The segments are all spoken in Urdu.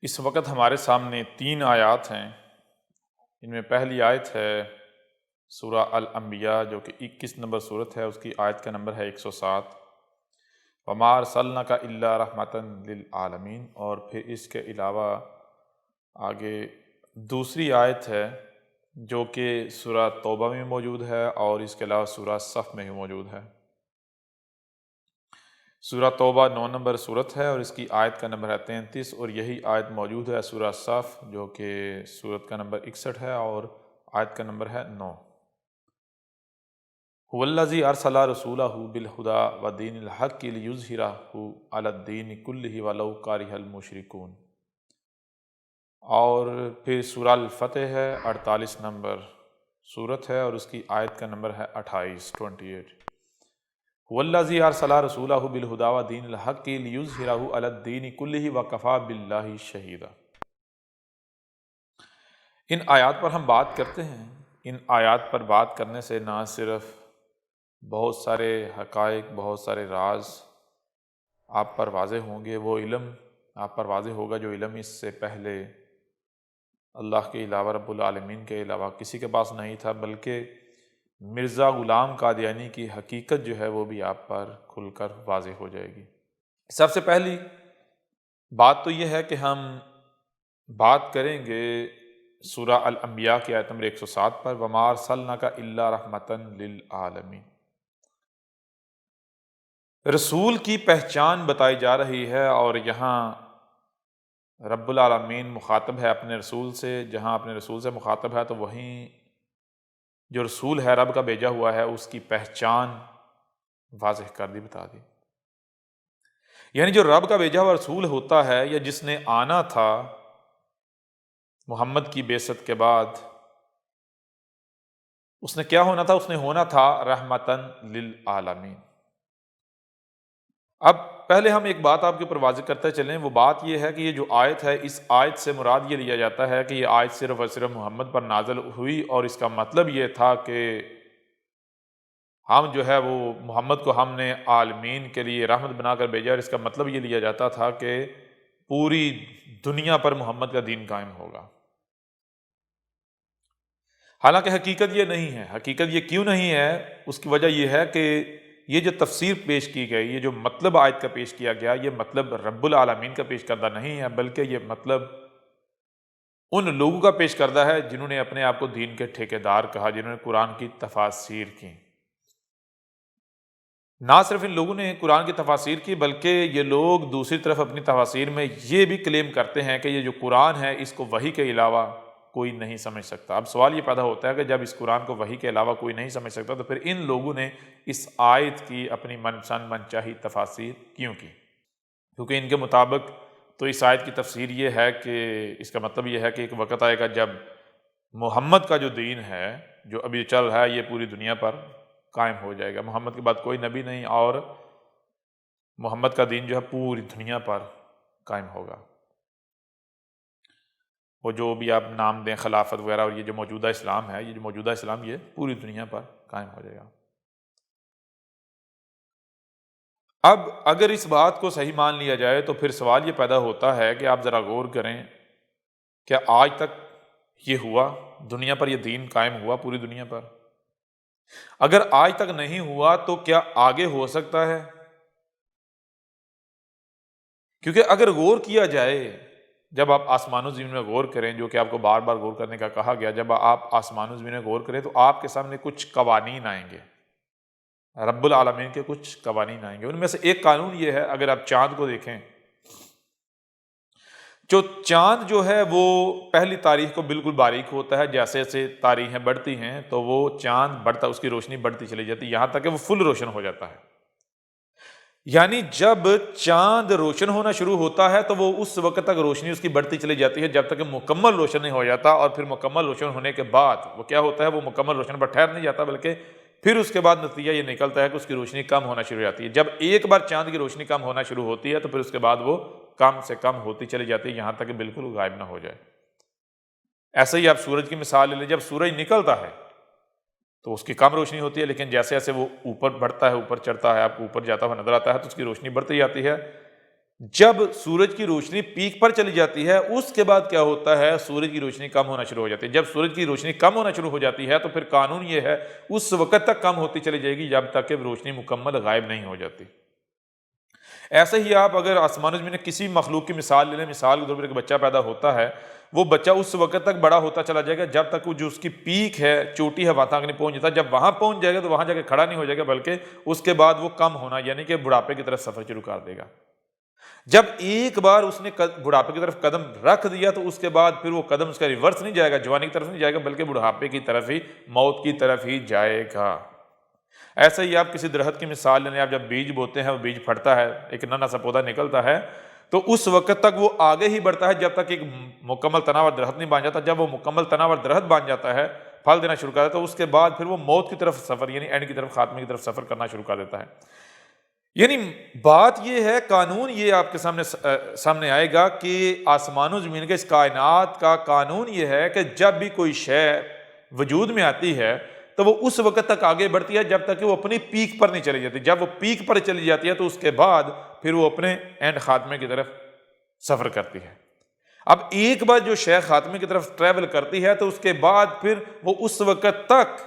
اس وقت ہمارے سامنے 3 آیات ہیں۔ ان میں پہلی آیت ہے سورہ الانبیاء جو کہ 21 نمبر صورت ہے، اس کی آیت کا نمبر ہے 107، وَمَا أَرْسَلْنَاكَ إِلَّا رَحْمَةً لِلْعَالَمِينَ۔ اور پھر اس کے علاوہ آگے دوسری آیت ہے جو کہ سورہ توبہ میں موجود ہے اور اس کے علاوہ سورہ صف میں بھی موجود ہے۔ سورہ توبہ 9 نمبر صورت ہے اور اس کی آیت کا نمبر ہے 33، اور یہی آیت موجود ہے سورہ صف جو کہ صورت کا نمبر 61 ہے اور آیت کا نمبر ہے 9۔ هُوَ الَّذِي أَرْسَلَ رَسُولَهُ بِالْهُدَىٰ وَدِينِ الْحَقِّ لِيُظْهِرَهُ عَلَى الدِّينِ كُلِّهِ وَلَوْ كَرِهَ الْمُشْرِكُونَ۔ اور پھر سورہ الفتح ہے، 48 نمبر صورت ہے اور اس کی آیت کا نمبر ہے 28۔ هُوَ الَّذِي أَرْسَلَ رَسُولَهُ بِالْهُدَىٰ وَدِينِ الْحَقِّ لِيُظْهِرَهُ عَلَى الدِّينِ كُلِّهِ وَكَفَىٰ بِاللَّهِ شَهِيدًا۔ ان آیات پر ہم بات کرتے ہیں۔ ان آیات پر بات کرنے سے نہ صرف بہت سارے حقائق، بہت سارے راز آپ پر واضح ہوں گے، وہ علم آپ پر واضح ہوگا جو علم اس سے پہلے اللہ کے علاوہ، رب العالمین کے علاوہ کسی کے پاس نہیں تھا، بلکہ مرزا غلام قادیانی کی حقیقت جو ہے وہ بھی آپ پر کھل کر واضح ہو جائے گی۔ سب سے پہلی بات تو یہ ہے کہ ہم بات کریں گے سورہ الانبیاء کی آیت نمبر 107 پر، وَمَا أَرْسَلْنَاكَ إِلَّا رَحْمَةً لِلْعَالَمِينَ۔ رسول کی پہچان بتائی جا رہی ہے اور یہاں رب العالمین مخاطب ہے اپنے رسول سے۔ جہاں اپنے رسول سے مخاطب ہے تو وہیں جو رسول ہے رب کا بھیجا ہوا ہے اس کی پہچان واضح کر دی، بتا دی۔ یعنی جو رب کا بھیجا ہوا رسول ہوتا ہے یا جس نے آنا تھا محمد کی بعثت کے بعد، اس نے کیا ہونا تھا؟ اس نے ہونا تھا رحمتاً للعالمین۔ اب پہلے ہم ایک بات آپ کے اوپر واضح کرتے چلیں، وہ بات یہ ہے کہ یہ جو آیت ہے، اس آیت سے مراد یہ لیا جاتا ہے کہ یہ آیت صرف اور صرف محمد پر نازل ہوئی، اور اس کا مطلب یہ تھا کہ ہم جو ہے وہ محمد کو ہم نے عالمین کے لیے رحمت بنا کر بھیجا، اور اس کا مطلب یہ لیا جاتا تھا کہ پوری دنیا پر محمد کا دین قائم ہوگا۔ حالانکہ حقیقت یہ نہیں ہے۔ حقیقت یہ کیوں نہیں ہے؟ اس کی وجہ یہ ہے کہ یہ جو تفسیر پیش کی گئی، یہ جو مطلب آیت کا پیش کیا گیا، یہ مطلب رب العالمین کا پیش کردہ نہیں ہے، بلکہ یہ مطلب ان لوگوں کا پیش کردہ ہے جنہوں نے اپنے آپ کو دین کے ٹھیکیدار کہا، جنہوں نے قرآن کی تفاسیر کی۔ نہ صرف ان لوگوں نے قرآن کی تفاسیر کی، بلکہ یہ لوگ دوسری طرف اپنی تفاسیر میں یہ بھی کلیم کرتے ہیں کہ یہ جو قرآن ہے اس کو وحی کے علاوہ کوئی نہیں سمجھ سکتا۔ اب سوال یہ پیدا ہوتا ہے کہ جب اس قرآن کو وحی کے علاوہ کوئی نہیں سمجھ سکتا تو پھر ان لوگوں نے اس آیت کی اپنی من پسند من چاہی تفاسیر کیوں کی؟ کیونکہ ان کے مطابق تو اس آیت کی تفسیر یہ ہے کہ اس کا مطلب یہ ہے کہ ایک وقت آئے گا جب محمد کا جو دین ہے جو ابھی چل رہا ہے یہ پوری دنیا پر قائم ہو جائے گا۔ محمد کے بعد کوئی نبی نہیں اور محمد کا دین جو ہے پوری دنیا پر قائم ہوگا۔ وہ جو بھی آپ نام دیں، خلافت وغیرہ، اور یہ جو موجودہ اسلام ہے، یہ جو موجودہ اسلام یہ پوری دنیا پر قائم ہو جائے گا۔ اب اگر اس بات کو صحیح مان لیا جائے تو پھر سوال یہ پیدا ہوتا ہے کہ آپ ذرا غور کریں، کیا آج تک یہ ہوا؟ دنیا پر یہ دین قائم ہوا پوری دنیا پر؟ اگر آج تک نہیں ہوا تو کیا آگے ہو سکتا ہے؟ کیونکہ اگر غور کیا جائے، جب آپ آسمان و زمین میں غور کریں، جو کہ آپ کو بار بار غور کرنے کا کہا گیا، جب آپ آسمان و زمین میں غور کریں تو آپ کے سامنے کچھ قوانین آئیں گے، رب العالمین کے کچھ قوانین آئیں گے۔ ان میں سے ایک قانون یہ ہے، اگر آپ چاند کو دیکھیں، جو چاند جو ہے وہ پہلی تاریخ کو بالکل باریک ہوتا ہے، جیسے جیسے تاریخیں بڑھتی ہیں تو وہ چاند بڑھتا، اس کی روشنی بڑھتی چلی جاتی ہے، یہاں تک کہ وہ فل روشن ہو جاتا ہے۔ یعنی جب چاند روشن ہونا شروع ہوتا ہے تو وہ اس وقت تک روشنی اس کی بڑھتی چلی جاتی ہے جب تک کہ مکمل روشن نہیں ہو جاتا، اور پھر مکمل روشن ہونے کے بعد وہ کیا ہوتا ہے؟ وہ مکمل روشن پر ٹھہر نہیں جاتا، بلکہ پھر اس کے بعد نتیجہ یہ نکلتا ہے کہ اس کی روشنی کم ہونا شروع ہو جاتی ہے۔ جب ایک بار چاند کی روشنی کم ہونا شروع ہوتی ہے تو پھر اس کے بعد وہ کم سے کم ہوتی چلی جاتی ہے، یہاں تک کہ بالکل غائب نہ ہو جائے۔ ایسے ہی آپ سورج کی مثال لے لیں، جب سورج نکلتا ہے تو اس کی کم روشنی ہوتی ہے، لیکن جیسے جیسے وہ اوپر بڑھتا ہے، اوپر چڑھتا ہے، آپ کو اوپر جاتا ہوا نظر آتا ہے تو اس کی روشنی بڑھتی جاتی ہے، جب سورج کی روشنی پیک پر چلی جاتی ہے اس کے بعد کیا ہوتا ہے، سورج کی روشنی کم ہونا شروع ہو جاتی ہے۔ جب سورج کی روشنی کم ہونا شروع ہو جاتی ہے تو پھر قانون یہ ہے اس وقت تک کم ہوتی چلی جائے گی جب تک کہ روشنی مکمل غائب نہیں ہو جاتی۔ ایسے ہی آپ اگر آسمان و زمین میں کسی مخلوق کی مثال لے لیں، مثال کے طور پر ایک بچہ پیدا ہوتا ہے، وہ بچہ اس وقت تک بڑا ہوتا چلا جائے گا جب تک وہ جو اس کی پیک ہے، چوٹی ہے، وہاں تک نہیں پہنچ جاتا۔ جب وہاں پہنچ جائے گا تو وہاں جا کے کھڑا نہیں ہو جائے گا، بلکہ اس کے بعد وہ کم ہونا یعنی کہ بڑھاپے کی طرف سفر شروع کر دے گا۔ جب ایک بار اس نے بڑھاپے کی طرف قدم رکھ دیا تو اس کے بعد پھر وہ قدم اس کا ریورس نہیں جائے گا، جوانی کی طرف نہیں جائے گا، بلکہ بڑھاپے کی طرف ہی، موت کی طرف ہی جائے گا۔ ایسے ہی آپ کسی درخت کی مثال لیں، آپ جب بیج بوتے ہیں، وہ بیج پھٹتا ہے، ایک ننا سا پودا نکلتا ہے، تو اس وقت تک وہ آگے ہی بڑھتا ہے جب تک ایک مکمل تناور درخت نہیں بن جاتا۔ جب وہ مکمل تناور درخت بن جاتا ہے، پھل دینا شروع کر دیتا ہے، تو اس کے بعد پھر وہ موت کی طرف سفر یعنی اینڈ کی طرف، خاتمے کی طرف سفر کرنا شروع کر دیتا ہے۔ یعنی بات یہ ہے، قانون یہ آپ کے سامنے آئے گا کہ آسمان و زمین کے اس کائنات کا قانون یہ ہے کہ جب بھی کوئی شے وجود میں آتی ہے تو وہ اس وقت تک آگے بڑھتی ہے جب تک کہ وہ اپنی پیک پر نہیں چلی جاتی۔ جب وہ پیک پر چلی جاتی ہے تو اس کے بعد پھر وہ اپنے اینڈ خاتمے کی طرف سفر کرتی ہے۔ اب ایک بار جو شے خاتمے کی طرف ٹریول کرتی ہے تو اس کے بعد پھر وہ اس وقت تک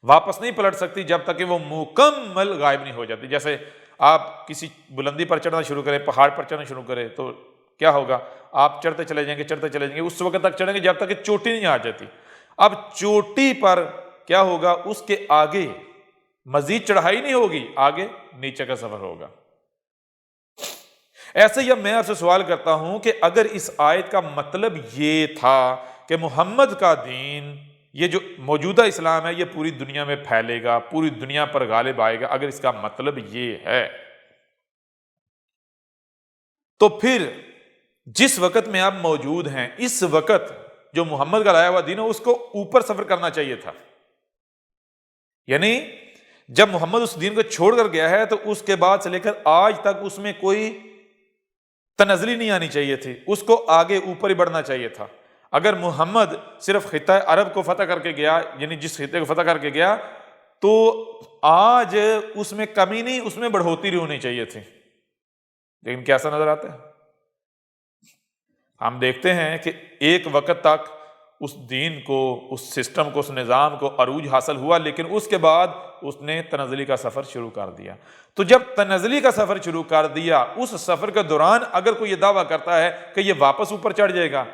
واپس نہیں پلٹ سکتی جب تک کہ وہ مکمل غائب نہیں ہو جاتی۔ جیسے آپ کسی بلندی پر چڑھنا شروع کریں، پہاڑ پر چڑھنا شروع کریں تو کیا ہوگا، آپ چڑھتے چلے جائیں گے، اس وقت تک چڑھیں گے جب تک کہ چوٹی نہیں آ جاتی۔ اب چوٹی پر کیا ہوگا، اس کے آگے مزید چڑھائی نہیں ہوگی، آگے نیچے کا سفر ہوگا۔ ایسے ہی اب میں آپ سے سوال کرتا ہوں کہ اگر اس آیت کا مطلب یہ تھا کہ محمد کا دین، یہ جو موجودہ اسلام ہے، یہ پوری دنیا میں پھیلے گا، پوری دنیا پر غالب آئے گا، اگر اس کا مطلب یہ ہے تو پھر جس وقت میں آپ موجود ہیں اس وقت جو محمد کا لایا ہوا دین ہے اس کو اوپر سفر کرنا چاہیے تھا۔ یعنی جب محمد اس دین کو چھوڑ کر گیا ہے تو اس کے بعد سے لے کر آج تک اس میں کوئی تنزلی نہیں آنی چاہیے تھی، اس کو آگے اوپر ہی بڑھنا چاہیے تھا۔ اگر محمد صرف خطہ عرب کو فتح کر کے گیا، یعنی جس خطے کو فتح کر کے گیا، تو آج اس میں کمی نہیں، اس میں بڑھوتری ہونی چاہیے تھی۔ لیکن کیسا نظر آتا ہے، ہم دیکھتے ہیں کہ ایک وقت تک اس دین کو، اس سسٹم کو، اس نظام کو عروج حاصل ہوا، لیکن اس کے بعد اس نے تنزلی کا سفر شروع کر دیا۔ تو جب تنزلی کا سفر شروع کر دیا، اس سفر کے دوران اگر کوئی یہ دعویٰ کرتا ہے کہ یہ واپس اوپر چڑھ جائے گا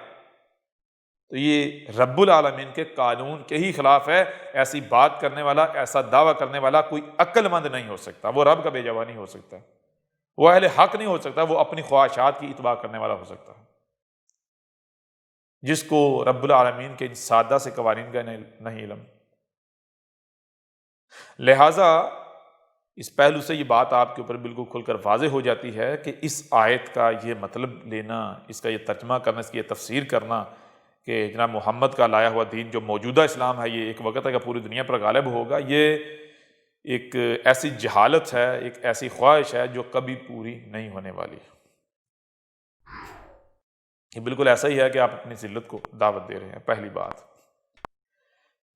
تو یہ رب العالمین کے قانون کے ہی خلاف ہے۔ ایسی بات کرنے والا، ایسا دعویٰ کرنے والا کوئی عقل مند نہیں ہو سکتا، وہ رب کا بیجوا نہیں ہو سکتا، وہ اہل حق نہیں ہو سکتا، وہ اپنی خواہشات کی اتباع کرنے والا ہو سکتا ہے، جس کو رب العالمین کے ان سادہ سے قوانین کا نہیں علم۔ لہٰذا اس پہلو سے یہ بات آپ کے اوپر بالکل کھل کر واضح ہو جاتی ہے کہ اس آیت کا یہ مطلب لینا، اس کا یہ ترجمہ کرنا، اس کی یہ تفسیر کرنا کہ جناب محمد کا لایا ہوا دین جو موجودہ اسلام ہے یہ ایک وقت ہے کہ پوری دنیا پر غالب ہوگا، یہ ایک ایسی جہالت ہے، ایک ایسی خواہش ہے جو کبھی پوری نہیں ہونے والی۔ یہ بالکل ایسا ہی ہے کہ آپ اپنی ذلت کو دعوت دے رہے ہیں، پہلی بات۔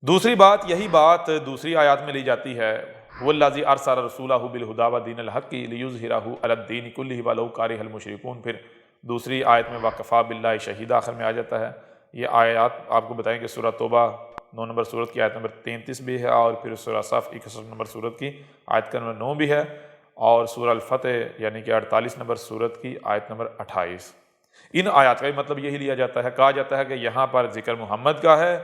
دوسری بات، یہی بات دوسری آیات میں لی جاتی ہے، وَالَّذِي أَرْسَلَ رَسُولَهُ بِالْهُدَىٰ وَدِينِ الْحَقِّ لِيُظْهِرَهُ عَلَى الدِّينِ كُلِّهِ وَلَوْ كَرِهَ الْمُشْرِكُونَ۔ پھر دوسری آیت میں وَكَفَىٰ بِاللَّهِ شَهِيدًا آخر میں آ جاتا ہے۔ یہ آیات آپ کو بتائیں کہ سورہ توبہ 9 نمبر سورت کی آیت نمبر 33 بھی ہے، اور پھر سورہ صف 61 نمبر سورت کی آیت کا نمبر 9 بھی ہے، اور سورہ الفتح یعنی کہ 48 نمبر سورت کی آیت نمبر 28۔ ان آیات کا مطلب یہی لیا جاتا ہے، کہا جاتا ہے کہ یہاں پر ذکر محمد کا ہے،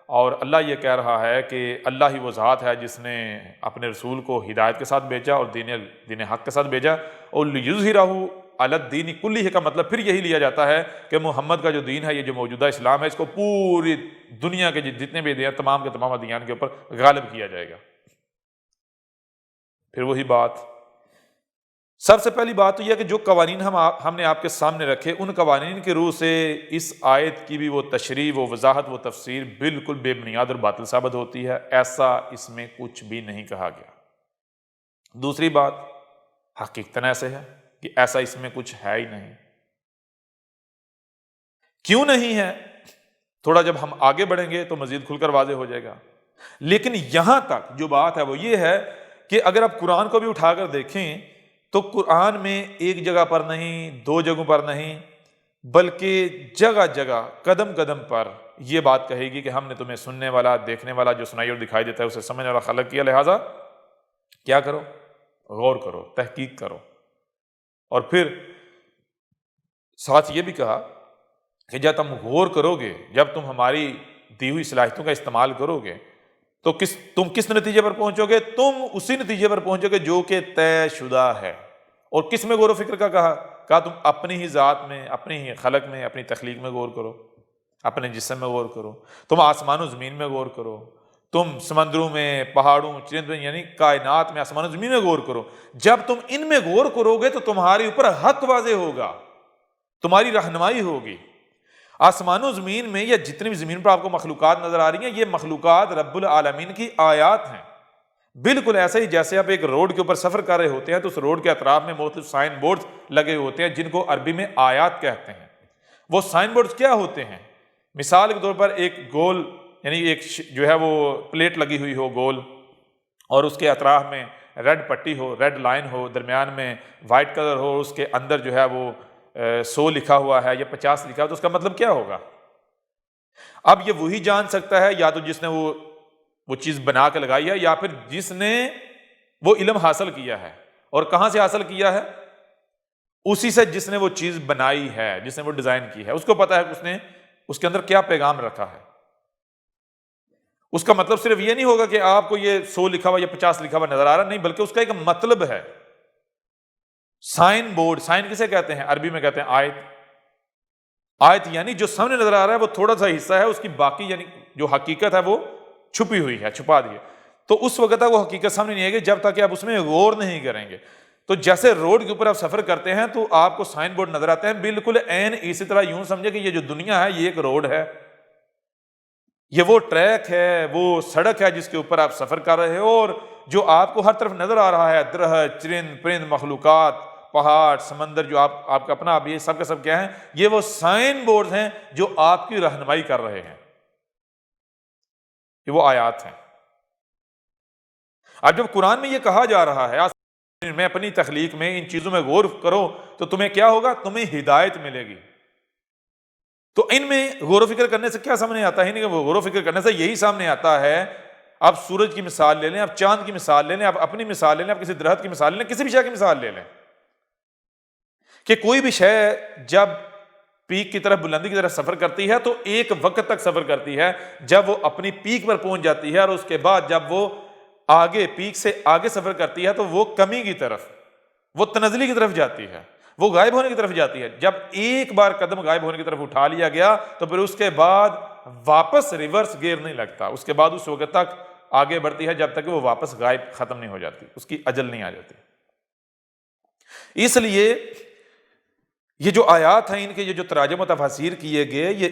اور اللہ یہ کہہ رہا ہے کہ اللہ ہی وہ ذات ہے جس نے اپنے رسول کو ہدایت کے ساتھ بھیجا اور دین حق کے ساتھ بھیجا، اور لِیُظْہِرَهُ عَلَى الدِّينِ كُلِّهِ کا مطلب پھر یہی لیا جاتا ہے کہ محمد کا جو دین ہے، یہ جو موجودہ اسلام ہے، اس کو پوری دنیا کے جتنے بھی دین، تمام کے تمام ادیان کے اوپر غالب کیا جائے گا۔ پھر وہی بات، سب سے پہلی بات تو یہ کہ جو قوانین ہم نے آپ کے سامنے رکھے، ان قوانین کے روح سے اس آیت کی بھی وہ تشریح، وہ وضاحت، وہ تفسیر بالکل بے بنیاد اور باطل ثابت ہوتی ہے، ایسا اس میں کچھ بھی نہیں کہا گیا۔ دوسری بات، حقیقتاً ایسے ہے کہ ایسا اس میں کچھ ہے ہی نہیں۔ کیوں نہیں ہے، تھوڑا جب ہم آگے بڑھیں گے تو مزید کھل کر واضح ہو جائے گا، لیکن یہاں تک جو بات ہے وہ یہ ہے کہ اگر آپ قرآن کو بھی اٹھا کر دیکھیں تو قرآن میں ایک جگہ پر نہیں، دو جگہوں پر نہیں، بلکہ جگہ جگہ قدم قدم پر یہ بات کہے گی کہ ہم نے تمہیں سننے والا، دیکھنے والا، جو سنائی اور دکھائی دیتا ہے اسے سمجھنے والا خلق کیا، لہٰذا کیا کرو؟ غور کرو، تحقیق کرو۔ اور پھر ساتھ یہ بھی کہا کہ جب تم غور کرو گے، جب تم ہماری دی ہوئی صلاحیتوں کا استعمال کرو گے تو تم کس نتیجے پر پہنچو گے؟ تم اسی نتیجے پر پہنچو گے جو کہ طے شدہ ہے۔ اور کس میں غور و فکر کا کہا تم اپنی ہی ذات میں، اپنی ہی خلق میں، اپنی تخلیق میں غور کرو، اپنے جسم میں غور کرو، تم آسمان و زمین میں غور کرو، تم سمندروں میں، پہاڑوں، چرندوں، یعنی کائنات میں، آسمان و زمین میں غور کرو۔ جب تم ان میں غور کرو گے تو تمہارے اوپر حق واضح ہوگا، تمہاری رہنمائی ہوگی۔ آسمان و زمین میں یا جتنی بھی زمین پر آپ کو مخلوقات نظر آ رہی ہیں، یہ مخلوقات رب العالمین کی آیات ہیں۔ بالکل ایسے ہی جیسے آپ ایک روڈ کے اوپر سفر کر رہے ہوتے ہیں تو اس روڈ کے اطراف میں مختلف سائن بورڈز لگے ہوتے ہیں جن کو عربی میں آیات کہتے ہیں۔ وہ سائن بورڈز کیا ہوتے ہیں؟ مثال کے طور پر ایک گول، یعنی ایک جو ہے وہ پلیٹ لگی ہوئی ہو گول، اور اس کے اطراف میں ریڈ پٹی ہو، ریڈ لائن ہو، درمیان میں وائٹ کلر ہو، اس کے اندر جو ہے وہ 100 لکھا ہوا ہے یا 50 لکھا ہوا، تو اس کا مطلب کیا ہوگا؟ اب یہ وہی جان سکتا ہے یا تو جس نے وہ چیز بنا کے لگائی ہے، یا پھر جس نے وہ علم حاصل کیا ہے۔ اور کہاں سے حاصل کیا ہے؟ اسی سے جس نے وہ چیز بنائی ہے، جس نے وہ ڈیزائن کی ہے، اس کو پتا ہے کہ اس نے اس کے اندر کیا پیغام رکھا ہے۔ اس کا مطلب صرف یہ نہیں ہوگا کہ آپ کو یہ 100 لکھا ہوا یا 50 لکھا ہوا نظر آ رہا، نہیں، بلکہ اس کا ایک مطلب ہے۔ سائن بورڈ، سائن کسے کہتے ہیں؟ عربی میں کہتے ہیں آیت۔ آیت یعنی جو سامنے نظر آ رہا ہے وہ تھوڑا سا حصہ ہے، اس کی باقی یعنی جو حقیقت ہے وہ چھپی ہوئی ہے، چھپا دی ہے۔ تو اس وقت تک وہ حقیقت سامنے نہیں آئے گی جب تک کہ آپ اس میں غور نہیں کریں گے۔ تو جیسے روڈ کے اوپر آپ سفر کرتے ہیں تو آپ کو سائن بورڈ نظر آتے ہیں، بالکل عین اسی طرح یوں سمجھے کہ یہ جو دنیا ہے یہ ایک روڈ ہے، یہ وہ ٹریک ہے، وہ سڑک ہے جس کے اوپر آپ سفر کر رہے ہو، اور جو آپ کو ہر طرف نظر آ رہا ہے، درخت، چرند پرند، مخلوقات، پہاڑ، سمندر، جو آپ کا اپنا، اب یہ سب کے سب کیا ہیں؟ یہ وہ سائن بورڈ ہیں جو آپ کی رہنمائی کر رہے ہیں، یہ وہ آیات ہیں۔ اب جب قرآن میں یہ کہا جا رہا ہے میں اپنی تخلیق میں ان چیزوں میں غور کرو تو تمہیں کیا ہوگا؟ تمہیں ہدایت ملے گی۔ تو ان میں غور و فکر کرنے سے کیا سامنے آتا ہے؟ نہیں کہ وہ غور و فکر کرنے سے یہی سامنے آتا ہے، آپ سورج کی مثال لے لیں، آپ چاند کی مثال لے لیں، آپ اپنی مثال لے لیں، آپ کسی درخت کی مثال لے لیں، کسی بھی شے کی مثال لے لیں، کہ کوئی بھی شے جب پیک کی طرف، بلندی کی طرف سفر کرتی ہے تو ایک وقت تک سفر کرتی ہے، جب وہ اپنی پیک پر پہنچ جاتی ہے، اور اس کے بعد جب وہ آگے پیک سے آگے سفر کرتی ہے تو وہ کمی کی طرف، وہ تنزلی کی طرف جاتی ہے، وہ غائب ہونے کی طرف جاتی ہے۔ جب ایک بار قدم غائب ہونے کی طرف اٹھا لیا گیا تو پھر اس کے بعد واپس ریورس گیئر نہیں لگتا، اس کے بعد اس وقت تک آگے بڑھتی ہے جب تک کہ وہ واپس غائب ختم نہیں ہو جاتی، اس کی اجل نہیں آ جاتی۔ اس لیے یہ جو آیات ہیں، ان کے یہ جو تراجم و تفاسیر کیے گئے، یہ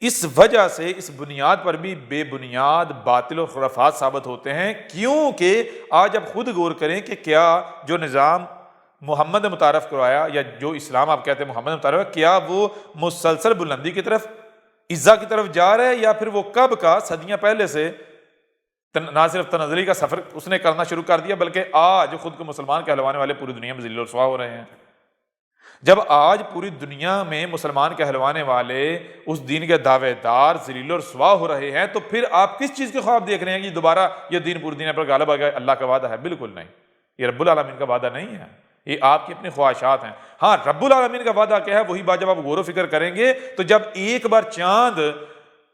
اس وجہ سے اس بنیاد پر بھی بے بنیاد، باطل و خرافات ثابت ہوتے ہیں، کیونکہ آج آپ خود غور کریں کہ کیا جو نظام محمد نے متعارف کروایا، یا جو اسلام آپ کہتے ہیں محمد نے متعارف، کیا وہ مسلسل بلندی کی طرف، عزت کی طرف جا رہے ہیں، یا پھر وہ کب کا صدیاں پہلے سے نہ صرف تنزلی کا سفر اس نے کرنا شروع کر دیا، بلکہ آج خود کو مسلمان کہلوانے والے پوری دنیا میں ذلیل و رسوا ہو رہے ہیں۔ جب آج پوری دنیا میں مسلمان کہلوانے والے، اس دین کے دعوے دار ذلیل و رسوا ہو رہے ہیں، تو پھر آپ کس چیز کے خواب دیکھ رہے ہیں کہ دوبارہ یہ دین پوری دنیا پر غالب آ گیا؟ اللہ کا وعدہ ہے؟ بالکل نہیں، یہ رب العالمین کا وعدہ نہیں ہے، یہ آپ کی اپنی خواہشات ہیں۔ ہاں، رب العالمین کا وعدہ کیا ہے؟ وہی بات جب آپ غور و فکر کریں گے تو جب ایک بار چاند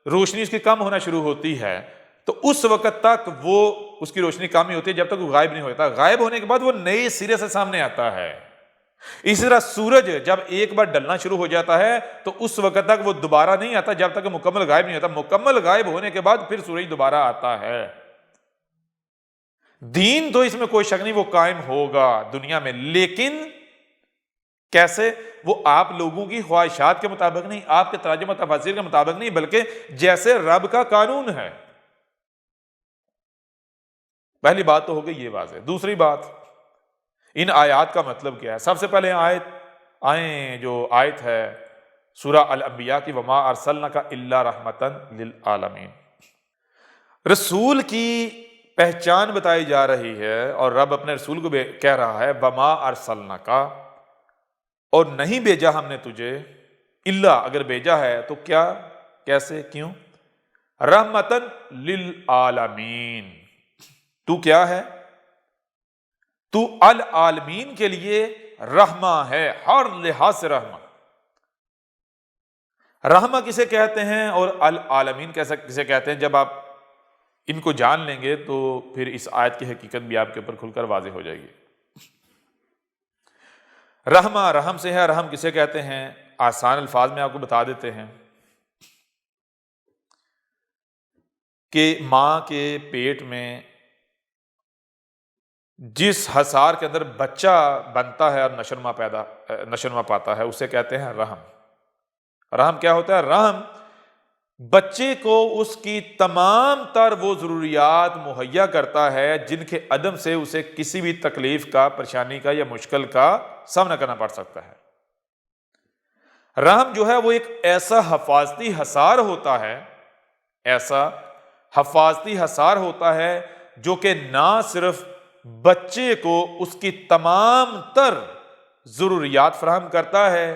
روشنی اس کی کم ہونا شروع ہوتی ہے تو اس وقت تک وہ اس کی روشنی کم ہی ہوتی ہے جب تک وہ غائب نہیں ہوتا، غائب ہونے کے بعد وہ نئے سرے سے سامنے آتا ہے۔ اسی طرح سورج جب ایک بار ڈلنا شروع ہو جاتا ہے تو اس وقت تک وہ دوبارہ نہیں آتا جب تک مکمل غائب نہیں ہوتا، مکمل غائب ہونے کے بعد پھر سورج دوبارہ آتا ہے۔ دین تو اس میں کوئی شک نہیں، وہ قائم ہوگا دنیا میں، لیکن کیسے؟ وہ آپ لوگوں کی خواہشات کے مطابق نہیں، آپ کے تراجم و تفاسیر کے مطابق نہیں، بلکہ جیسے رب کا قانون ہے۔ پہلی بات تو ہو گئی یہ واضح۔ دوسری بات، ان آیات کا مطلب کیا ہے؟ سب سے پہلے جو آیت ہے سورہ الانبیاء کی، وما ارسلناک الا رحمتا للعالمین۔ رسول کی پہچان بتائی جا رہی ہے، اور رب اپنے رسول کو کہہ رہا ہے وما ارسلناک، اور نہیں بھیجا ہم نے تجھے، الا اگر بھیجا ہے تو کیا، کیسے، کیوں، رحمتن للعالمین، تو کیا ہے، تو العالمین کے لیے رحمہ ہے، ہر لحاظ سے رحمہ۔ رحمہ کسے کہتے ہیں اور العالمین کسے کہتے ہیں، جب آپ ان کو جان لیں گے تو پھر اس آیت کی حقیقت بھی آپ کے اوپر کھل کر واضح ہو جائے گی۔ رحمہ رحم سے ہے، رحم کسے کہتے ہیں، آسان الفاظ میں آپ کو بتا دیتے ہیں کہ ماں کے پیٹ میں جس حصار کے اندر بچہ بنتا ہے اور نشوونما پاتا ہے، اسے کہتے ہیں رحم۔ رحم کیا ہوتا ہے؟ رحم بچے کو اس کی تمام تر وہ ضروریات مہیا کرتا ہے جن کے عدم سے اسے کسی بھی تکلیف کا، پریشانی کا یا مشکل کا سامنا کرنا پڑ سکتا ہے۔ رحم جو ہے وہ ایک ایسا حفاظتی حصار ہوتا ہے، ایسا حفاظتی حصار ہوتا ہے جو کہ نہ صرف بچے کو اس کی تمام تر ضروریات فراہم کرتا ہے،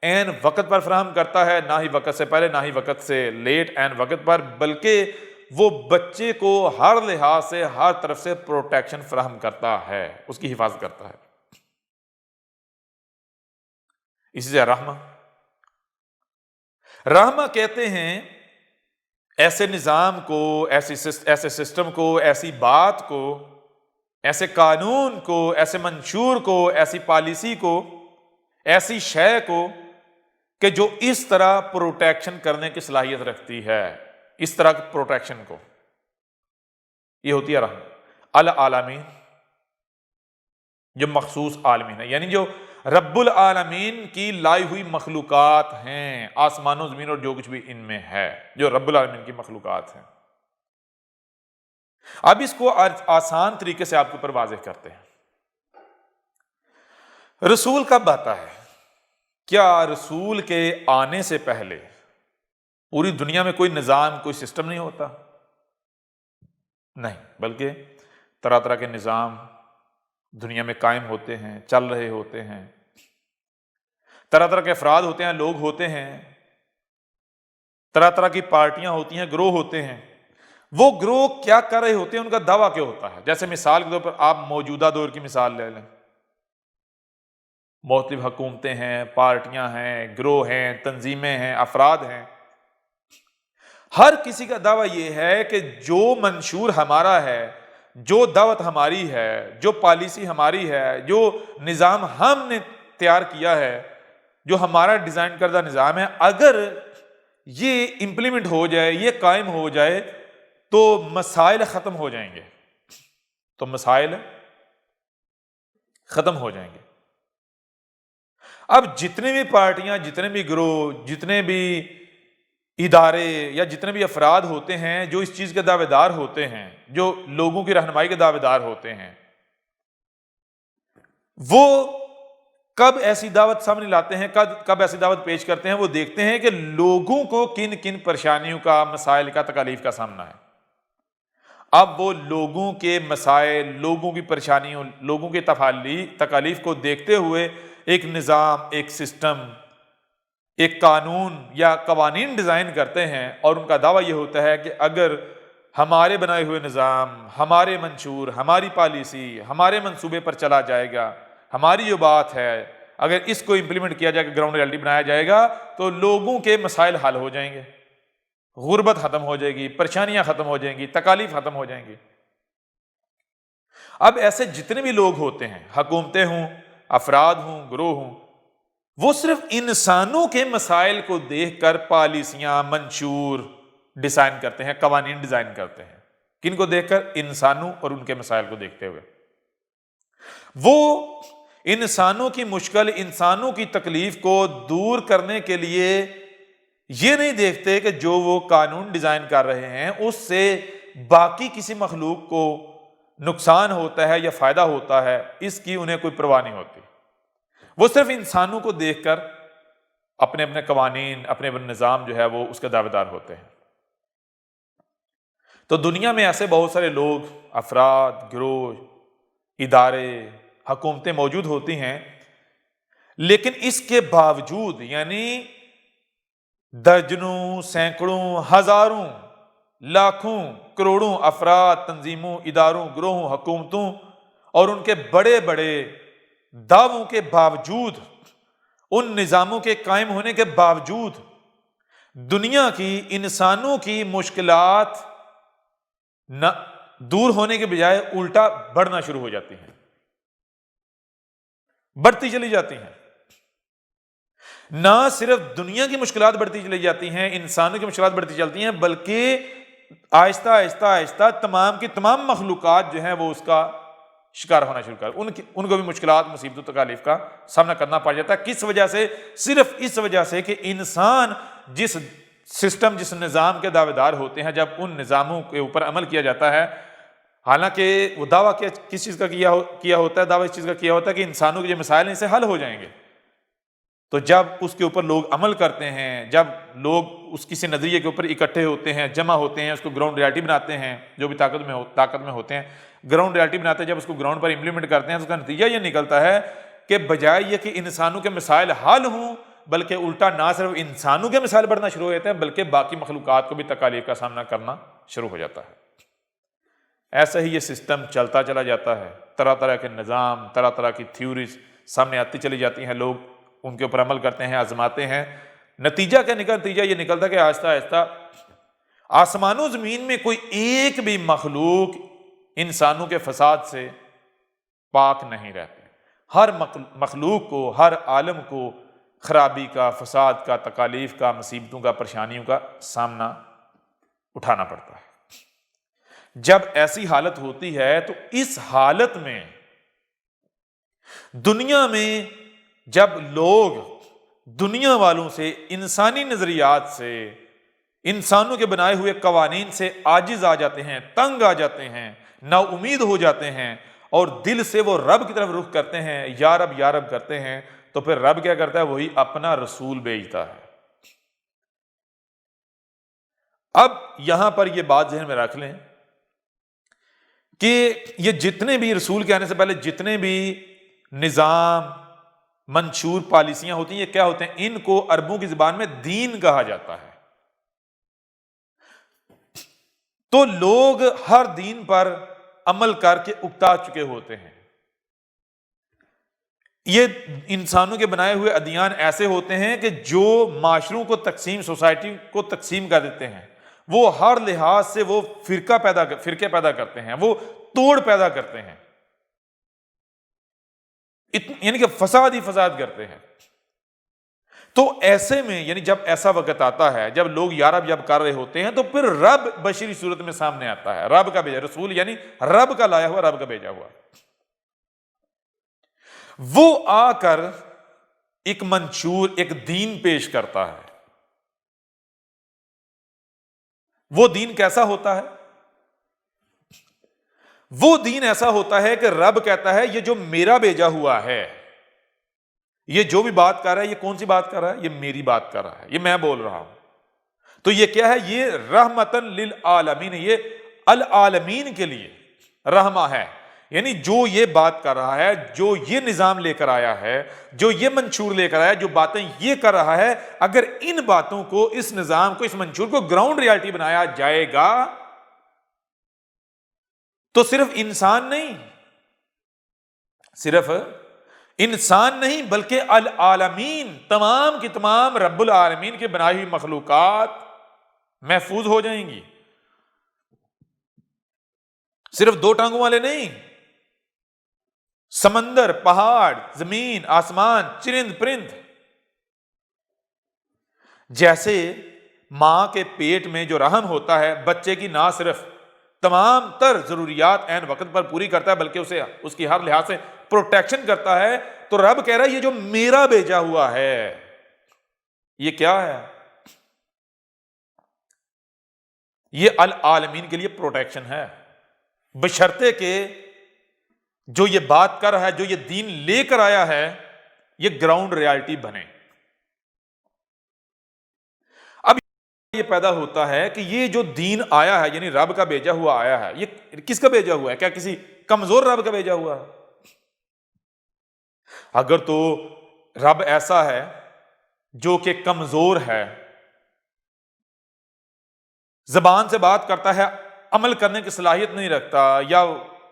عین وقت پر فراہم کرتا ہے، نہ ہی وقت سے پہلے نہ ہی وقت سے لیٹ، عین وقت پر، بلکہ وہ بچے کو ہر لحاظ سے، ہر طرف سے پروٹیکشن فراہم کرتا ہے، اس کی حفاظت کرتا ہے۔ اسی سے رحمہ کہتے ہیں ایسے نظام کو، ایسے سسٹم کو، ایسی بات کو، ایسے قانون کو، ایسے منشور کو، ایسی پالیسی کو، ایسی شے کو کہ جو اس طرح پروٹیکشن کرنے کی صلاحیت رکھتی ہے، اس طرح کی پروٹیکشن کو، یہ ہوتی ہے رحم۔ العالمین جو مخصوص عالمین ہے، یعنی جو رب العالمین کی لائی ہوئی مخلوقات ہیں، آسمان و زمین اور جو کچھ بھی ان میں ہے، جو رب العالمین کی مخلوقات ہیں۔ اب اس کو آسان طریقے سے آپ کے اوپر واضح کرتے ہیں۔ رسول کب آتا ہے؟ کیا رسول کے آنے سے پہلے پوری دنیا میں کوئی نظام، کوئی سسٹم نہیں ہوتا؟ نہیں، بلکہ طرح طرح کے نظام دنیا میں قائم ہوتے ہیں، چل رہے ہوتے ہیں، طرح طرح کے افراد ہوتے ہیں، لوگ ہوتے ہیں، طرح طرح کی پارٹیاں ہوتی ہیں، گروہ ہوتے ہیں۔ وہ گروہ کیا کر رہے ہوتے ہیں، ان کا دعویٰ کیا ہوتا ہے؟ جیسے مثال کے طور پر آپ موجودہ دور کی مثال لے لیں، مختلف حکومتیں ہیں، پارٹیاں ہیں، گروہ ہیں، تنظیمیں ہیں، افراد ہیں۔ ہر کسی کا دعویٰ یہ ہے کہ جو منشور ہمارا ہے، جو دعوت ہماری ہے، جو پالیسی ہماری ہے، جو نظام ہم نے تیار کیا ہے، جو ہمارا ڈیزائن کردہ نظام ہے، اگر یہ امپلیمنٹ ہو جائے، یہ قائم ہو جائے تو مسائل ختم ہو جائیں گے، تو مسائل ختم ہو جائیں گے۔ اب جتنے بھی پارٹیاں، جتنے بھی گروہ، جتنے بھی ادارے یا جتنے بھی افراد ہوتے ہیں جو اس چیز کے دعوے دار ہوتے ہیں، جو لوگوں کی رہنمائی کے دعوے دار ہوتے ہیں، وہ کب ایسی دعوت سامنے لاتے ہیں، کب ایسی دعوت پیش کرتے ہیں؟ وہ دیکھتے ہیں کہ لوگوں کو کن کن پریشانیوں کا، مسائل کا، تکالیف کا سامنا ہے۔ اب وہ لوگوں کے مسائل، لوگوں کی پریشانیوں، لوگوں کے تکالیف کو دیکھتے ہوئے ایک نظام، ایک سسٹم، ایک قانون یا قوانین ڈیزائن کرتے ہیں، اور ان کا دعویٰ یہ ہوتا ہے کہ اگر ہمارے بنائے ہوئے نظام، ہمارے منشور، ہماری پالیسی، ہمارے منصوبے پر چلا جائے گا، ہماری یہ بات ہے، اگر اس کو امپلیمنٹ کیا جائے گا، گراؤنڈ ریالٹی بنایا جائے گا، تو لوگوں کے مسائل حل ہو جائیں گے، غربت ختم ہو جائے گی، پریشانیاں ختم ہو جائیں گی، تکالیف ختم ہو جائیں گی۔ اب ایسے جتنے بھی لوگ ہوتے ہیں، حکومتیں ہوں، افراد ہوں، گروہ ہوں، وہ صرف انسانوں کے مسائل کو دیکھ کر پالیسیاں، منشور ڈیزائن کرتے ہیں، قوانین ڈیزائن کرتے ہیں۔ کن کو دیکھ کر؟ انسانوں اور ان کے مسائل کو دیکھتے ہوئے۔ وہ انسانوں کی مشکل، انسانوں کی تکلیف کو دور کرنے کے لیے یہ نہیں دیکھتے کہ جو وہ قانون ڈیزائن کر رہے ہیں اس سے باقی کسی مخلوق کو نقصان ہوتا ہے یا فائدہ ہوتا ہے، اس کی انہیں کوئی پرواہ نہیں ہوتی۔ وہ صرف انسانوں کو دیکھ کر اپنے اپنے قوانین، اپنے اپنے نظام جو ہے وہ اس کے دعوے دار ہوتے ہیں۔ تو دنیا میں ایسے بہت سارے لوگ، افراد، گروہ، ادارے، حکومتیں موجود ہوتی ہیں، لیکن اس کے باوجود یعنی درجنوں، سینکڑوں، ہزاروں، لاکھوں، کروڑوں افراد، تنظیموں، اداروں، گروہوں، حکومتوں اور ان کے بڑے بڑے دعووں کے باوجود، ان نظاموں کے قائم ہونے کے باوجود، دنیا کی، انسانوں کی مشکلات نہ دور ہونے کے بجائے الٹا بڑھنا شروع ہو جاتی ہیں، بڑھتی چلی جاتی ہیں۔ نہ صرف دنیا کی مشکلات بڑھتی چلی جاتی ہیں، انسانوں کی مشکلات بڑھتی چلتی ہیں، بلکہ آہستہ آہستہ آہستہ تمام کی تمام مخلوقات جو ہیں وہ اس کا شکار ہونا شروع کر، ان کو بھی مشکلات، مصیبت و تکالیف کا سامنا کرنا پڑ جاتا ہے۔ کس وجہ سے؟ صرف اس وجہ سے کہ انسان جس سسٹم، جس نظام کے دعوے دار ہوتے ہیں، جب ان نظاموں کے اوپر عمل کیا جاتا ہے، حالانکہ وہ دعویٰ کس چیز کا کیا ہوتا ہے؟ دعویٰ اس چیز کا کیا ہوتا ہے کہ انسانوں کے جو مسائل ہیں اس سے حل ہو جائیں گے۔ تو جب اس کے اوپر لوگ عمل کرتے ہیں، جب لوگ اس کسی نظریے کے اوپر اکٹھے ہوتے ہیں، جمع ہوتے ہیں، اس کو گراؤنڈ ریالٹی بناتے ہیں، جو بھی طاقت میں ہوتے ہیں گراؤنڈ ریالٹی بناتے ہیں، جب اس کو گراؤنڈ پر امپلیمنٹ کرتے ہیں تو اس کا نتیجہ یہ نکلتا ہے کہ بجائے یہ کہ انسانوں کے مسائل حل ہوں، بلکہ الٹا نہ صرف انسانوں کے مسائل بڑھنا شروع ہو جاتے ہیں، بلکہ باقی مخلوقات کو بھی تکالیف کا سامنا کرنا شروع ہو جاتا ہے۔ ایسا ہی یہ سسٹم چلتا چلا جاتا ہے، طرح طرح کے نظام، طرح طرح کی تھیوریز سامنے آتی چلی جاتی ہیں، لوگ ان کے اوپر عمل کرتے ہیں، آزماتے ہیں۔ نتیجہ کیا نکلتا؟ نتیجہ یہ نکلتا ہے کہ آہستہ آہستہ آسمان و زمین میں کوئی ایک بھی مخلوق انسانوں کے فساد سے پاک نہیں رہتے۔ ہر مخلوق کو، ہر عالم کو خرابی کا، فساد کا، تکالیف کا، مصیبتوں کا، پریشانیوں کا سامنا اٹھانا پڑتا ہے۔ جب ایسی حالت ہوتی ہے تو اس حالت میں دنیا میں جب لوگ دنیا والوں سے، انسانی نظریات سے، انسانوں کے بنائے ہوئے قوانین سے عاجز آ جاتے ہیں، تنگ آ جاتے ہیں، نا امید ہو جاتے ہیں اور دل سے وہ رب کی طرف رخ کرتے ہیں، یا رب کرتے ہیں، تو پھر رب کیا کرتا ہے؟ وہی اپنا رسول بھیجتا ہے۔ اب یہاں پر یہ بات ذہن میں رکھ لیں کہ یہ جتنے بھی رسول کے آنے سے پہلے جتنے بھی نظام، منشور، پالیسیاں ہوتی ہیں، یہ کیا ہوتے ہیں؟ ان کو عربوں کی زبان میں دین کہا جاتا ہے۔ تو لوگ ہر دین پر عمل کر کے اکتا چکے ہوتے ہیں۔ یہ انسانوں کے بنائے ہوئے ادیان ایسے ہوتے ہیں کہ جو معاشروں کو تقسیم، سوسائٹی کو تقسیم کر دیتے ہیں، وہ ہر لحاظ سے وہ فرقے پیدا کرتے ہیں، وہ توڑ پیدا کرتے ہیں، یعنی کہ فساد ہی فساد کرتے ہیں۔ تو ایسے میں یعنی جب ایسا وقت آتا ہے، جب لوگ یا رب جب کر رہے ہوتے ہیں، تو پھر رب بشری صورت میں سامنے آتا ہے، رب کا بھیجا رسول، یعنی رب کا لایا ہوا، رب کا بھیجا ہوا، وہ آ کر ایک منشور، ایک دین پیش کرتا ہے۔ وہ دین کیسا ہوتا ہے؟ وہ دین ایسا ہوتا ہے کہ رب کہتا ہے یہ جو میرا بھیجا ہوا ہے، یہ جو بھی بات کر رہا ہے، یہ کون سی بات کر رہا ہے؟ یہ میری بات کر رہا ہے، یہ میں بول رہا ہوں۔ تو یہ کیا ہے؟ یہ رحمتن للعالمین، یہ العالمین کے لیے رحمہ ہے، یعنی جو یہ بات کر رہا ہے، جو یہ نظام لے کر آیا ہے، جو یہ منشور لے کر آیا ہے، جو باتیں یہ کر رہا ہے، اگر ان باتوں کو، اس نظام کو، اس منشور کو گراؤنڈ ریالٹی بنایا جائے گا تو صرف انسان نہیں بلکہ العالمین، تمام کی تمام رب العالمین کی بنائی ہوئی مخلوقات محفوظ ہو جائیں گی۔ صرف دو ٹانگوں والے نہیں، سمندر، پہاڑ، زمین، آسمان، چرند پرند، جیسے ماں کے پیٹ میں جو رحم ہوتا ہے، بچے کی نہ صرف تمام تر ضروریات عین وقت پر پوری کرتا ہے بلکہ اسے اس کی ہر لحاظ سے پروٹیکشن کرتا ہے، تو رب کہہ رہا ہے یہ جو میرا بھیجا ہوا ہے، یہ کیا ہے؟ یہ العالمین کے لیے پروٹیکشن ہے، بشرطے کہ جو یہ بات کر رہا ہے، جو یہ دین لے کر آیا ہے، یہ گراؤنڈ ریالٹی بنے۔ اب یہ پیدا ہوتا ہے کہ یہ جو دین آیا ہے، یعنی رب کا بھیجا ہوا آیا ہے، یہ کس کا بھیجا ہوا ہے؟ کیا کسی کمزور رب کا بھیجا ہوا ہے؟ اگر تو رب ایسا ہے جو کہ کمزور ہے، زبان سے بات کرتا ہے، عمل کرنے کی صلاحیت نہیں رکھتا، یا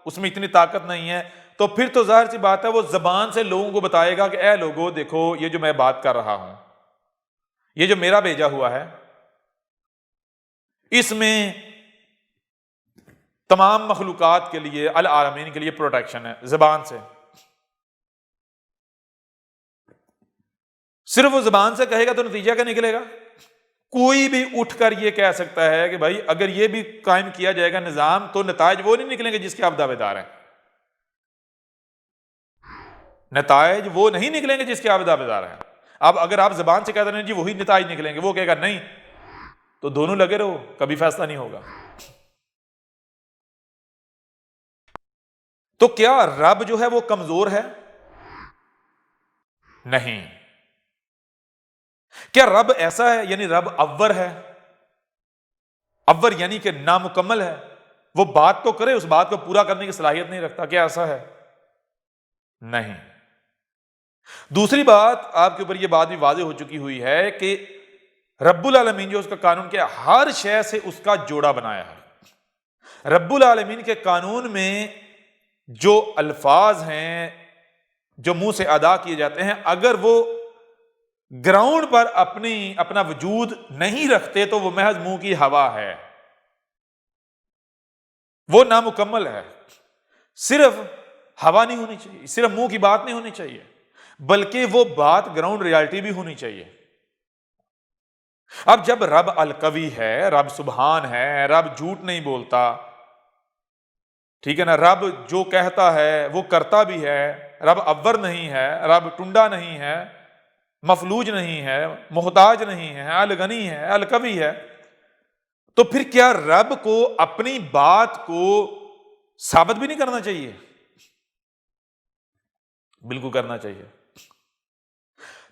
اس میں اتنی طاقت نہیں ہے، تو پھر تو ظاہر سی بات ہے وہ زبان سے لوگوں کو بتائے گا کہ اے لوگوں دیکھو یہ جو میں بات کر رہا ہوں، یہ جو میرا بھیجا ہوا ہے، اس میں تمام مخلوقات کے لیے، العالمین کے لیے پروٹیکشن ہے۔ زبان سے صرف وہ زبان سے کہے گا تو نتیجہ کیا نکلے گا؟ کوئی بھی اٹھ کر یہ کہہ سکتا ہے کہ بھائی اگر یہ بھی قائم کیا جائے گا نظام تو نتائج وہ نہیں نکلیں گے جس کے آپ دعوے دار ہیں، نتائج وہ نہیں نکلیں گے جس کے آپ دعوے دار ہیں۔ اب اگر آپ زبان سے کہہ رہے ہیں جی وہی نتائج نکلیں گے، وہ کہے گا نہیں، تو دونوں لگے رہو، کبھی فیصلہ نہیں ہوگا۔ تو کیا رب جو ہے وہ کمزور ہے؟ نہیں۔ کیا رب ایسا ہے یعنی رب اور ہے؟ اور یعنی کہ نامکمل ہے، وہ بات تو کرے، اس بات کو پورا کرنے کی صلاحیت نہیں رکھتا، کیا ایسا ہے؟ نہیں۔ دوسری بات، آپ کے اوپر یہ بات بھی واضح ہو چکی ہوئی ہے کہ رب العالمین جو اس کا قانون کیا، ہر شے سے اس کا جوڑا بنایا ہے۔ رب العالمین کے قانون میں جو الفاظ ہیں جو منہ سے ادا کیے جاتے ہیں، اگر وہ گراؤنڈ پر اپنا وجود نہیں رکھتے تو وہ محض منہ کی ہوا ہے، وہ نامکمل ہے۔ صرف ہوا نہیں ہونی چاہیے، صرف منہ کی بات نہیں ہونی چاہیے، بلکہ وہ بات گراؤنڈ ریالٹی بھی ہونی چاہیے۔ اب جب رب القوی ہے، رب سبحان ہے، رب جھوٹ نہیں بولتا، ٹھیک ہے نا، رب جو کہتا ہے وہ کرتا بھی ہے، رب اور نہیں ہے، رب ٹنڈا نہیں ہے، مفلوج نہیں ہے، محتاج نہیں ہے، الغنی ہے، القوی ہے، تو پھر کیا رب کو اپنی بات کو ثابت بھی نہیں کرنا چاہیے؟ بالکل کرنا چاہیے۔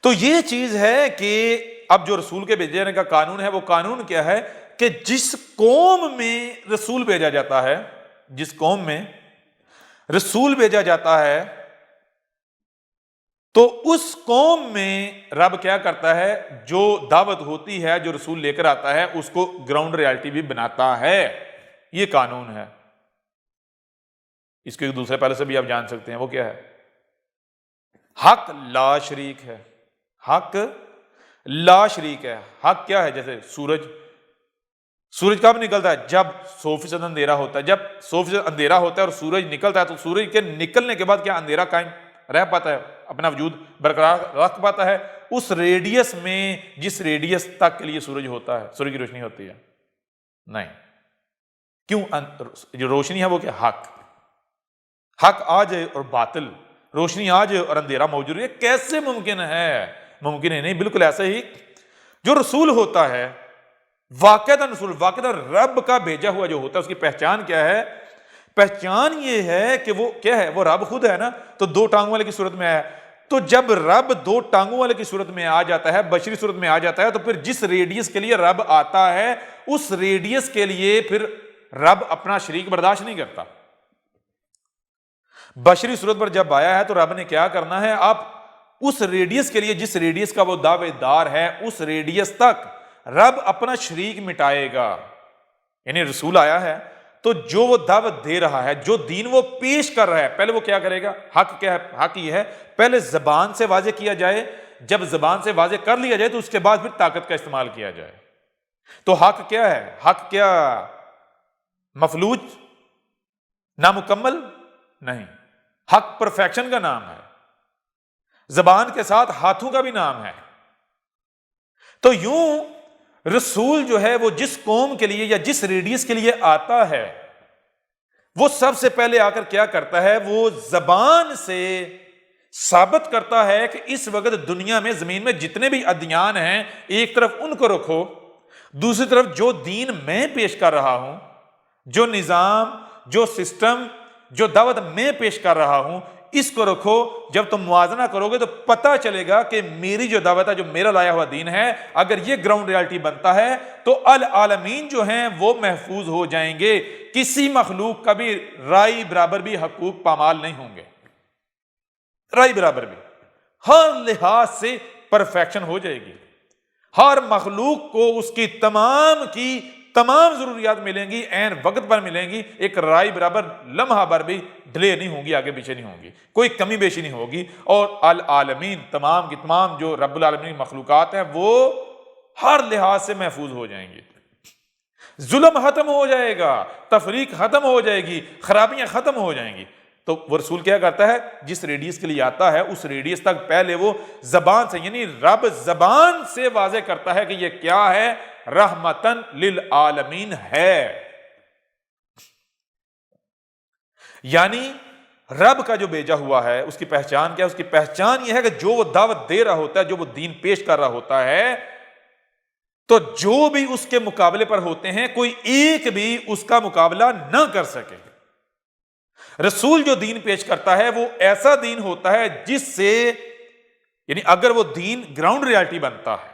تو یہ چیز ہے کہ اب جو رسول کے بھیجنے کا قانون ہے، وہ قانون کیا ہے کہ جس قوم میں رسول بھیجا جاتا ہے، جس قوم میں رسول بھیجا جاتا ہے، تو اس قوم میں رب کیا کرتا ہے، جو دعوت ہوتی ہے، جو رسول لے کر آتا ہے، اس کو گراؤنڈ ریالٹی بھی بناتا ہے۔ یہ قانون ہے۔ اس کے دوسرے پہلے سے بھی آپ جان سکتے ہیں، وہ کیا ہے؟ حق لا شریک ہے۔ حق لا شریک ہے۔ حق کیا ہے؟ جیسے سورج کب نکلتا ہے؟ جب 100% اندھیرا ہوتا ہے۔ جب 100% اندھیرا ہوتا ہے اور سورج نکلتا ہے، تو سورج کے نکلنے کے بعد کیا اندھیرا قائم رہ پاتا ہے، اپنا وجود برقرار رکھ پاتا ہے اس ریڈیس میں جس ریڈیس تک کے لیے سورج ہوتا ہے، سورج کی روشنی ہوتی ہے؟ نہیں۔ کیوں؟ جو روشنی ہے وہ کیا؟ حق آ جائے اور باطل، روشنی آ جائے اور اندھیرا موجود ہے، کیسے ممکن ہے؟ ممکن ہے نہیں۔ بالکل ایسے ہی جو رسول ہوتا ہے، واقعتاً رسول، واقعتاً رب کا بھیجا ہوا جو ہوتا ہے، اس کی پہچان کیا ہے؟ پہچان یہ ہے کہ وہ کیا ہے؟ وہ رب خود ہے نا، تو دو ٹانگوں والے کی صورت میں ہے۔ تو جب رب دو ٹانگوں والے کی صورت میں آ جاتا ہے، بشری صورت میں آ جاتا ہے، تو پھر جس ریڈیس کے لیے رب آتا ہے، اس ریڈیس کے لیے پھر رب اپنا شریک برداشت نہیں کرتا۔ بشری صورت پر جب آیا ہے تو رب نے کیا کرنا ہے؟ آپ اس ریڈیس کے لیے، جس ریڈیس کا وہ دعوے دار ہے، اس ریڈیس تک رب اپنا شریک مٹائے گا۔ یعنی رسول آیا ہے تو جو وہ دعوت دے رہا ہے، جو دین وہ پیش کر رہا ہے، پہلے وہ کیا کرے گا؟ حق کیا ہے؟ حق یہ ہے پہلے زبان سے واضح کیا جائے، جب زبان سے واضح کر لیا جائے تو اس کے بعد پھر طاقت کا استعمال کیا جائے۔ تو حق کیا ہے؟ حق کیا مفلوج، نامکمل نہیں، حق پرفیکشن کا نام ہے، زبان کے ساتھ ہاتھوں کا بھی نام ہے۔ تو یوں رسول جو ہے وہ جس قوم کے لیے یا جس ریڈیس کے لیے آتا ہے، وہ سب سے پہلے آ کر کیا کرتا ہے؟ وہ زبان سے ثابت کرتا ہے کہ اس وقت دنیا میں، زمین میں جتنے بھی ادیان ہیں، ایک طرف ان کو رکھو، دوسری طرف جو دین میں پیش کر رہا ہوں، جو نظام، جو سسٹم، جو دعوت میں پیش کر رہا ہوں، اس کو رکھو. جب تم موازنہ کرو گے تو پتہ چلے گا کہ میری جو دعوت ہے، جو میرا لایا ہوا دین ہے، اگر یہ گراؤنڈ ریالٹی بنتا ہے تو العالمین جو ہیں وہ محفوظ ہو جائیں گے. کسی مخلوق کا بھی رائی برابر بھی حقوق پامال نہیں ہوں گے، رائی برابر بھی، ہر لحاظ سے پرفیکشن ہو جائے گی. ہر مخلوق کو اس کی تمام ضروریات ملیں گی، عین وقت پر ملیں گی. ایک رائے برابر لمحہ بھر بھی ڈیلے نہیں ہوں گی، آگے پیچھے نہیں ہوں گی، کوئی کمی بیشی نہیں ہوگی. اور العالمین تمام کی تمام جو رب العالمین مخلوقات ہیں وہ ہر لحاظ سے محفوظ ہو جائیں گے. ظلم ختم ہو جائے گا، تفریق ختم ہو جائے گی، خرابیاں ختم ہو جائیں گی. تو وہ رسول کیا کرتا ہے، جس ریڈیس کے لیے آتا ہے اس ریڈیس تک پہلے وہ زبان سے، یعنی رب زبان سے واضح کرتا ہے کہ یہ کیا ہے، رحمتن للعالمین ہے. یعنی رب کا جو بھیجا ہوا ہے اس کی پہچان کیا ہے؟ اس کی پہچان یہ ہے کہ جو وہ دعوت دے رہا ہوتا ہے، جو وہ دین پیش کر رہا ہوتا ہے، تو جو بھی اس کے مقابلے پر ہوتے ہیں کوئی ایک بھی اس کا مقابلہ نہ کر سکے. رسول جو دین پیش کرتا ہے وہ ایسا دین ہوتا ہے جس سے، یعنی اگر وہ دین گراؤنڈ ریالٹی بنتا ہے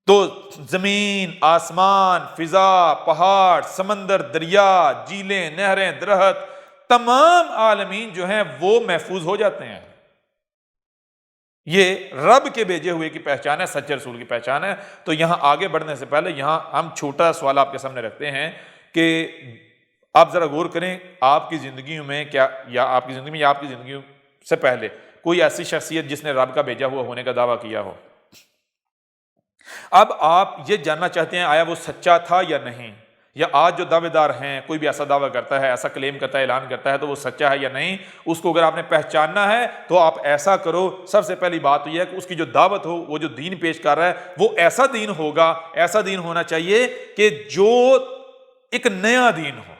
تو زمین، آسمان، فضا، پہاڑ، سمندر، دریا، جھیلیں، نہریں، درخت، تمام عالمین جو ہیں وہ محفوظ ہو جاتے ہیں. یہ رب کے بھیجے ہوئے کی پہچان ہے، سچے رسول کی پہچان ہے. تو یہاں آگے بڑھنے سے پہلے یہاں ہم چھوٹا سوال آپ کے سامنے رکھتے ہیں کہ آپ ذرا غور کریں، آپ کی زندگیوں میں کیا، یا آپ کی زندگی میں یا آپ کی زندگیوں سے پہلے کوئی ایسی شخصیت جس نے رب کا بھیجا ہوا ہونے کا دعویٰ کیا ہو. اب آپ یہ جاننا چاہتے ہیں آیا وہ سچا تھا یا نہیں، یا آج جو دعوے دار ہیں کوئی بھی ایسا دعویٰ کرتا ہے، ایسا کلیم کرتا ہے، اعلان کرتا ہے، تو وہ سچا ہے یا نہیں. اس کو اگر آپ نے پہچاننا ہے تو آپ ایسا کرو. سب سے پہلی بات یہ ہے کہ اس کی جو دعوت ہو، وہ جو دین پیش کر رہا ہے وہ ایسا دین ہوگا، ایسا دین ہونا چاہیے کہ جو ایک نیا دین ہو.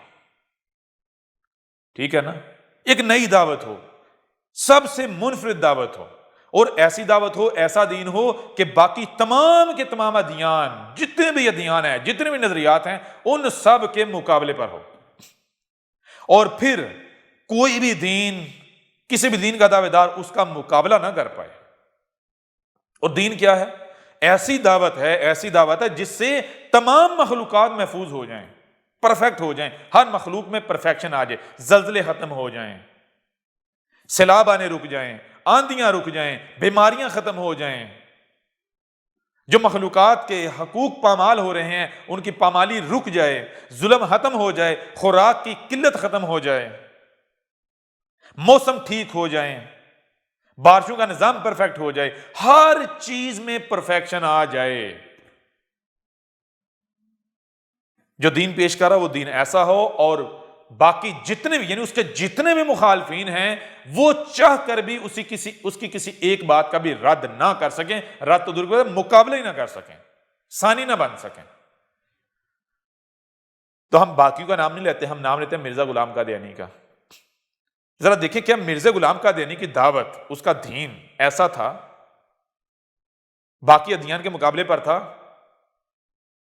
ٹھیک ہے نا، ایک نئی دعوت ہو، سب سے منفرد دعوت ہو، اور ایسی دعوت ہو، ایسا دین ہو کہ باقی تمام کے تمام ادیان، جتنے بھی ادیان ہیں، جتنے بھی نظریات ہیں، ان سب کے مقابلے پر ہو. اور پھر کوئی بھی دین، کسی بھی دین کا دعوے دار اس کا مقابلہ نہ کر پائے. اور دین کیا ہے؟ ایسی دعوت ہے جس سے تمام مخلوقات محفوظ ہو جائیں، پرفیکٹ ہو جائیں، ہر مخلوق میں پرفیکشن آ جائے، زلزلے ختم ہو جائیں، سیلاب آنے رک جائیں، آندیاں رک جائیں، بیماریاں ختم ہو جائیں، جو مخلوقات کے حقوق پامال ہو رہے ہیں ان کی پامالی رک جائے، ظلم ختم ہو جائے، خوراک کی قلت ختم ہو جائے، موسم ٹھیک ہو جائیں، بارشوں کا نظام پرفیکٹ ہو جائے، ہر چیز میں پرفیکشن آ جائے. جو دین پیش کر رہا وہ دین ایسا ہو، اور باقی جتنے بھی، یعنی اس کے جتنے بھی مخالفین ہیں وہ چاہ کر بھی اس کی کسی ایک بات کا بھی رد نہ کر سکیں، رد تو دور کی بات ہے، مقابلہ ہی نہ کر سکیں، ثانی نہ بن سکیں. تو ہم باقیوں کا نام نہیں لیتے، ہم نام لیتے ہیں مرزا غلام قادیانی کا. ذرا دیکھیں کیا مرزا غلام قادیانی کی دعوت، اس کا دین ایسا تھا، باقی ادیان کے مقابلے پر تھا.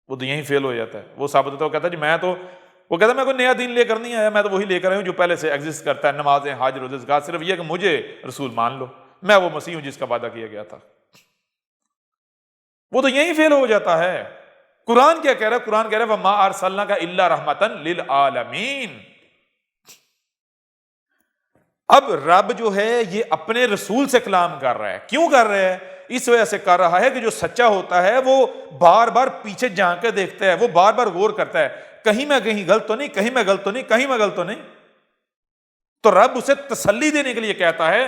وہ تو یہیں فیل ہو جاتا ہے. وہ ثابت ہوتا ہے، وہ کہتا ہے جی وہ کہتا ہے میں کوئی نیا دین لے کر نہیں آیا، میں تو وہی لے کر آیا ہوں جو پہلے سے ایگزسٹ کرتا ہے، نمازیں، حج، روزے، زکات، صرف یہ کہ مجھے رسول مان لو، میں وہ مسیح ہوں جس کا وعدہ کیا گیا تھا. وہ تو یہیں فیل ہو جاتا ہے. قرآن کیا کہہ رہا ہے؟ قرآن کہہ رہا ہے وَمَا أَرْسَلْنَاكَ إِلَّا رَحْمَةً لِلْعَالَمِينَ. اب رب جو ہے یہ اپنے رسول سے کلام کر رہا ہے. کیوں کر رہا ہے؟ اس وجہ سے کر رہا ہے کہ جو سچا ہوتا ہے وہ بار بار پیچھے جھانک کے دیکھتا ہے، وہ بار بار غور کرتا ہے، کہیں میں غلط تو نہیں، کہیں میں غلط تو نہیں، کہیں میں غلط تو نہیں. تو رب اسے تسلی دینے کے لیے کہتا ہے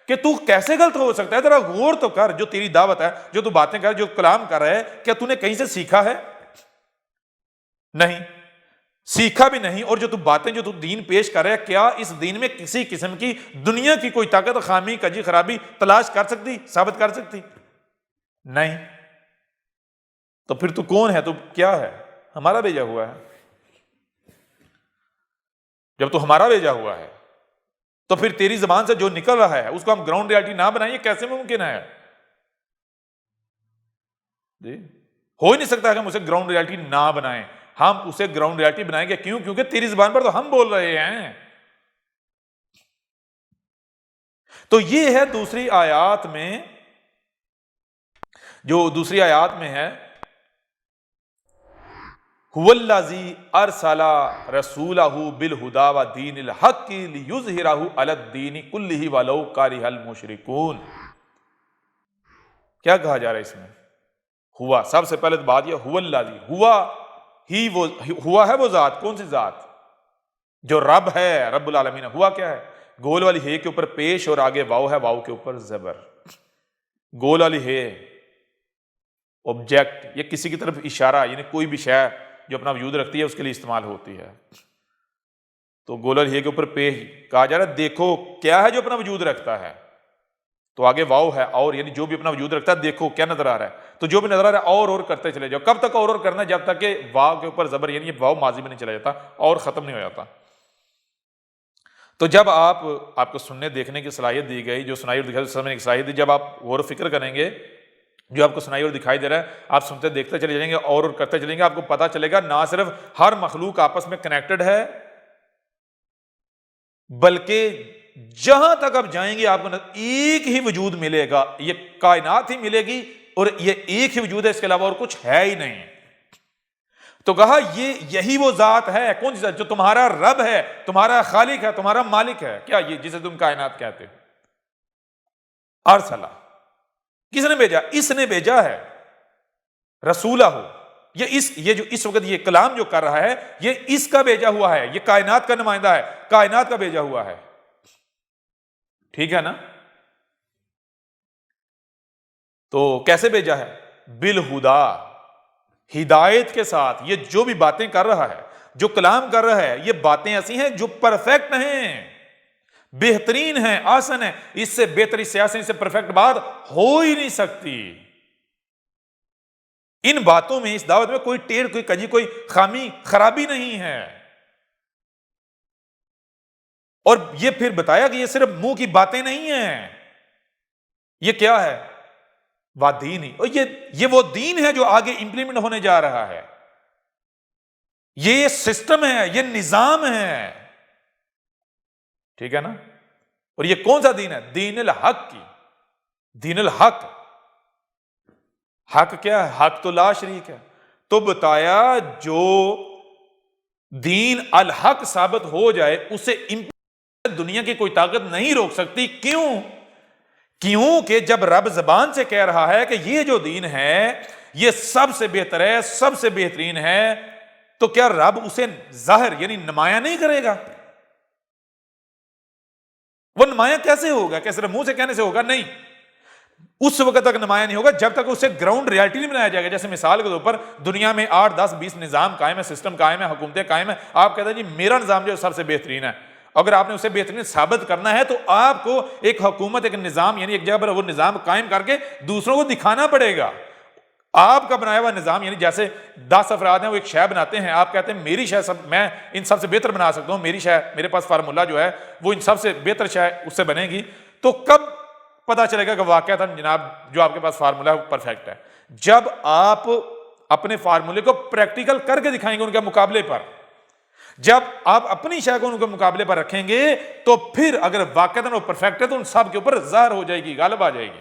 کہ تو کیسے غلط ہو سکتا ہے، ذرا غور تو کر، جو تیری دعوت ہے، جو تو باتیں کر، جو کلام کر رہا ہے، کیا تو نے کہیں سے سیکھا ہے؟ نہیں سیکھا بھی نہیں. اور جو تو باتیں، جو تو دین پیش کر رہا ہے، کیا اس دین میں کسی قسم کی دنیا کی کوئی طاقت، خامی، کجی، خرابی تلاش کر سکتی، ثابت کر سکتی؟ نہیں. تو پھر تو کون ہے؟ تو کیا ہے؟ ہمارا بھیجا ہوا ہے. جب تو ہمارا بھیجا ہوا ہے تو پھر تیری زبان سے جو نکل رہا ہے اس کو ہم گراؤنڈ ریالٹی نہ بنائیں، کیسے ممکن ہے؟ جی ہو ہی نہیں سکتا کہ ہم اسے گراؤنڈ ریالٹی نہ بنائیں. ہم اسے گراؤنڈ ریالٹی بنائیں گے. کیوں؟ کیونکہ تیری زبان پر تو ہم بول رہے ہیں. تو یہ ہے دوسری آیات میں، جو دوسری آیات میں ہے هو الذی ارسل رسولہ بالہدی ودین الحق لیظہرہ علی الدین کلہ ولو کرہ المشرکون۔ کیا کہا جا رہا ہے اس میں؟ ہوا، سب سے پہلے بات یہ هو الذی، ہوا ہے وہ ذات، کون سی ذات؟ جو رب ہے، رب العالمین۔ ہوا کیا ہے؟ گول والی ہے کے اوپر پیش اور آگے واو ہے، واو کے اوپر زبر۔ گول والی ہے آبجیکٹ، یہ کسی کی طرف اشارہ، یعنی کوئی بھی شے جو اپنا وجود رکھتی ہے اس کے لیے استعمال ہوتی ہے۔ تو گول والی ہے کے اوپر پیش کہا جا رہا ہے دیکھو کیا ہے جو اپنا وجود رکھتا ہے، تو آگے واو ہے اور، یعنی جو بھی اپنا وجود رکھتا ہے دیکھو کیا نظر آ رہا ہے، تو جو بھی نظر آ رہا ہے اور کرتے چلے جاؤ۔ کب تک اور کرنا ہے؟ جب تک کہ واو کے اوپر زبر، یعنی یہ واو ماضی میں نہیں چلا جاتا اور ختم نہیں ہو جاتا۔ تو جب آپ کو سننے دیکھنے کی صلاحیت دی گئی، جو سنائی اور دکھائی سمجھنے کی صلاحیت دی، جب آپ غور و فکر کریں گے جو آپ کو سنائی اور دکھائی دے رہا ہے، آپ سنتے دیکھتے چلے جائیں گے اور کرتے چلیں گے، آپ کو پتا چلے گا نہ صرف ہر مخلوق آپس میں کنیکٹڈ ہے، بلکہ جہاں تک آپ جائیں گے آپ کو ایک ہی وجود ملے گا، یہ کائنات ہی ملے گی اور یہ ایک ہی وجود ہے، اس کے علاوہ اور کچھ ہے ہی نہیں۔ تو کہا یہی وہ ذات ہے، کون سی ذات؟ جو تمہارا رب ہے، تمہارا خالق ہے، تمہارا مالک ہے۔ کیا یہ جسے تم کائنات کہتے ہو؟ ارسلہ، کس نے بھیجا؟ اس نے بھیجا ہے رسولہ ہو، یہ جو اس وقت یہ کلام جو کر رہا ہے یہ اس کا بھیجا ہوا ہے، یہ کائنات کا نمائندہ ہے، کائنات کا بھیجا ہوا ہے، ٹھیک ہے نا؟ تو کیسے بھیجا ہے؟ بالہدی، ہدایت کے ساتھ۔ یہ جو بھی باتیں کر رہا ہے، جو کلام کر رہا ہے، یہ باتیں ایسی ہیں جو پرفیکٹ ہیں، بہترین ہیں، آسن ہیں، اس سے بہتر، اس سے آسن، اس سے پرفیکٹ بات ہو ہی نہیں سکتی۔ ان باتوں میں، اس دعوت میں کوئی ٹیڑھ، کوئی کجی، کوئی خامی، خرابی نہیں ہے۔ اور یہ پھر بتایا کہ یہ صرف منہ کی باتیں نہیں ہیں، یہ کیا ہے؟ دین ہی، اور یہ وہ دین ہے جو آگے امپلیمنٹ ہونے جا رہا ہے، یہ سسٹم ہے، یہ نظام ہے، ٹھیک ہے نا؟ اور یہ کون سا دین ہے؟ دین الحق کی، دین الحق۔ حق کیا ہے؟ حق تو لا شریک ہے۔ تو بتایا جو دین الحق ثابت ہو جائے اسے دنیا کی کوئی طاقت نہیں روک سکتی۔ کیوں کہ جب رب زبان سے کہہ رہا ہے کہ یہ جو دین ہے یہ سب سے بہتر ہے، سب سے بہترین ہے، تو کیا رب اسے ظاہر یعنی نمایاں نہیں کرے گا؟ وہ نمایاں کیسے ہوگا؟ کہ صرف منہ سے کہنے سے ہوگا؟ نہیں، اس وقت تک نمایاں نہیں ہوگا جب تک اسے گراؤنڈ ریالٹی نہیں بنایا جائے گا۔ جیسے مثال کے طور پر دنیا میں 8 10 20 نظام قائم ہے، سسٹم قائم ہے، حکومتیں قائم ہیں، آپ کہتے ہیں جی میرا نظام جو سب سے بہترین ہے۔ اگر آپ نے اسے بہترین ثابت کرنا ہے تو آپ کو ایک حکومت، ایک نظام، یعنی ایک جگہ پر وہ نظام قائم کر کے دوسروں کو دکھانا پڑے گا۔ آپ کا بنایا ہوا نظام، یعنی جیسے 10 افراد ہیں وہ ایک شے بناتے ہیں، آپ کہتے ہیں میری شے میں ان سب سے بہتر بنا سکتا ہوں، میری شے، میرے پاس فارمولا جو ہے وہ ان سب سے بہتر شے اس سے بنے گی، تو کب پتا چلے گا کہ واقعتاً جناب جو آپ کے پاس فارمولا ہے وہ پرفیکٹ ہے؟ جب آپ اپنے فارمولے کو پریکٹیکل کر کے دکھائیں گے ان کے مقابلے پر۔ جب آپ اپنی شے کو ان کے مقابلے پر رکھیں گے تو پھر اگر واقعتاً وہ پرفیکٹ ہے تو ان سب کے اوپر ظاہر ہو جائے گی، غالب آ جائے گی،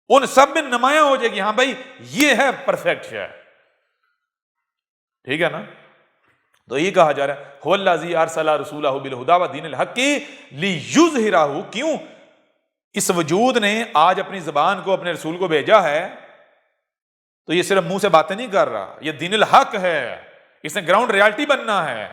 ان سب میں نمایاں ہو جائے گی، ہاں بھائی یہ ہے پرفیکٹ شے، ٹھیک ہے نا؟ تو یہ کہا جا رہا ہے هو الذی ارسل رسولہ بالہدی ودین الحق لیظہرہ۔ کیوں؟ اس وجود نے آج اپنی زبان کو، اپنے رسول کو بھیجا ہے، تو یہ صرف منہ سے باتیں نہیں کر رہا، یہ دین الحق ہے، اس نے گراؤنڈ ریالٹی بننا ہے۔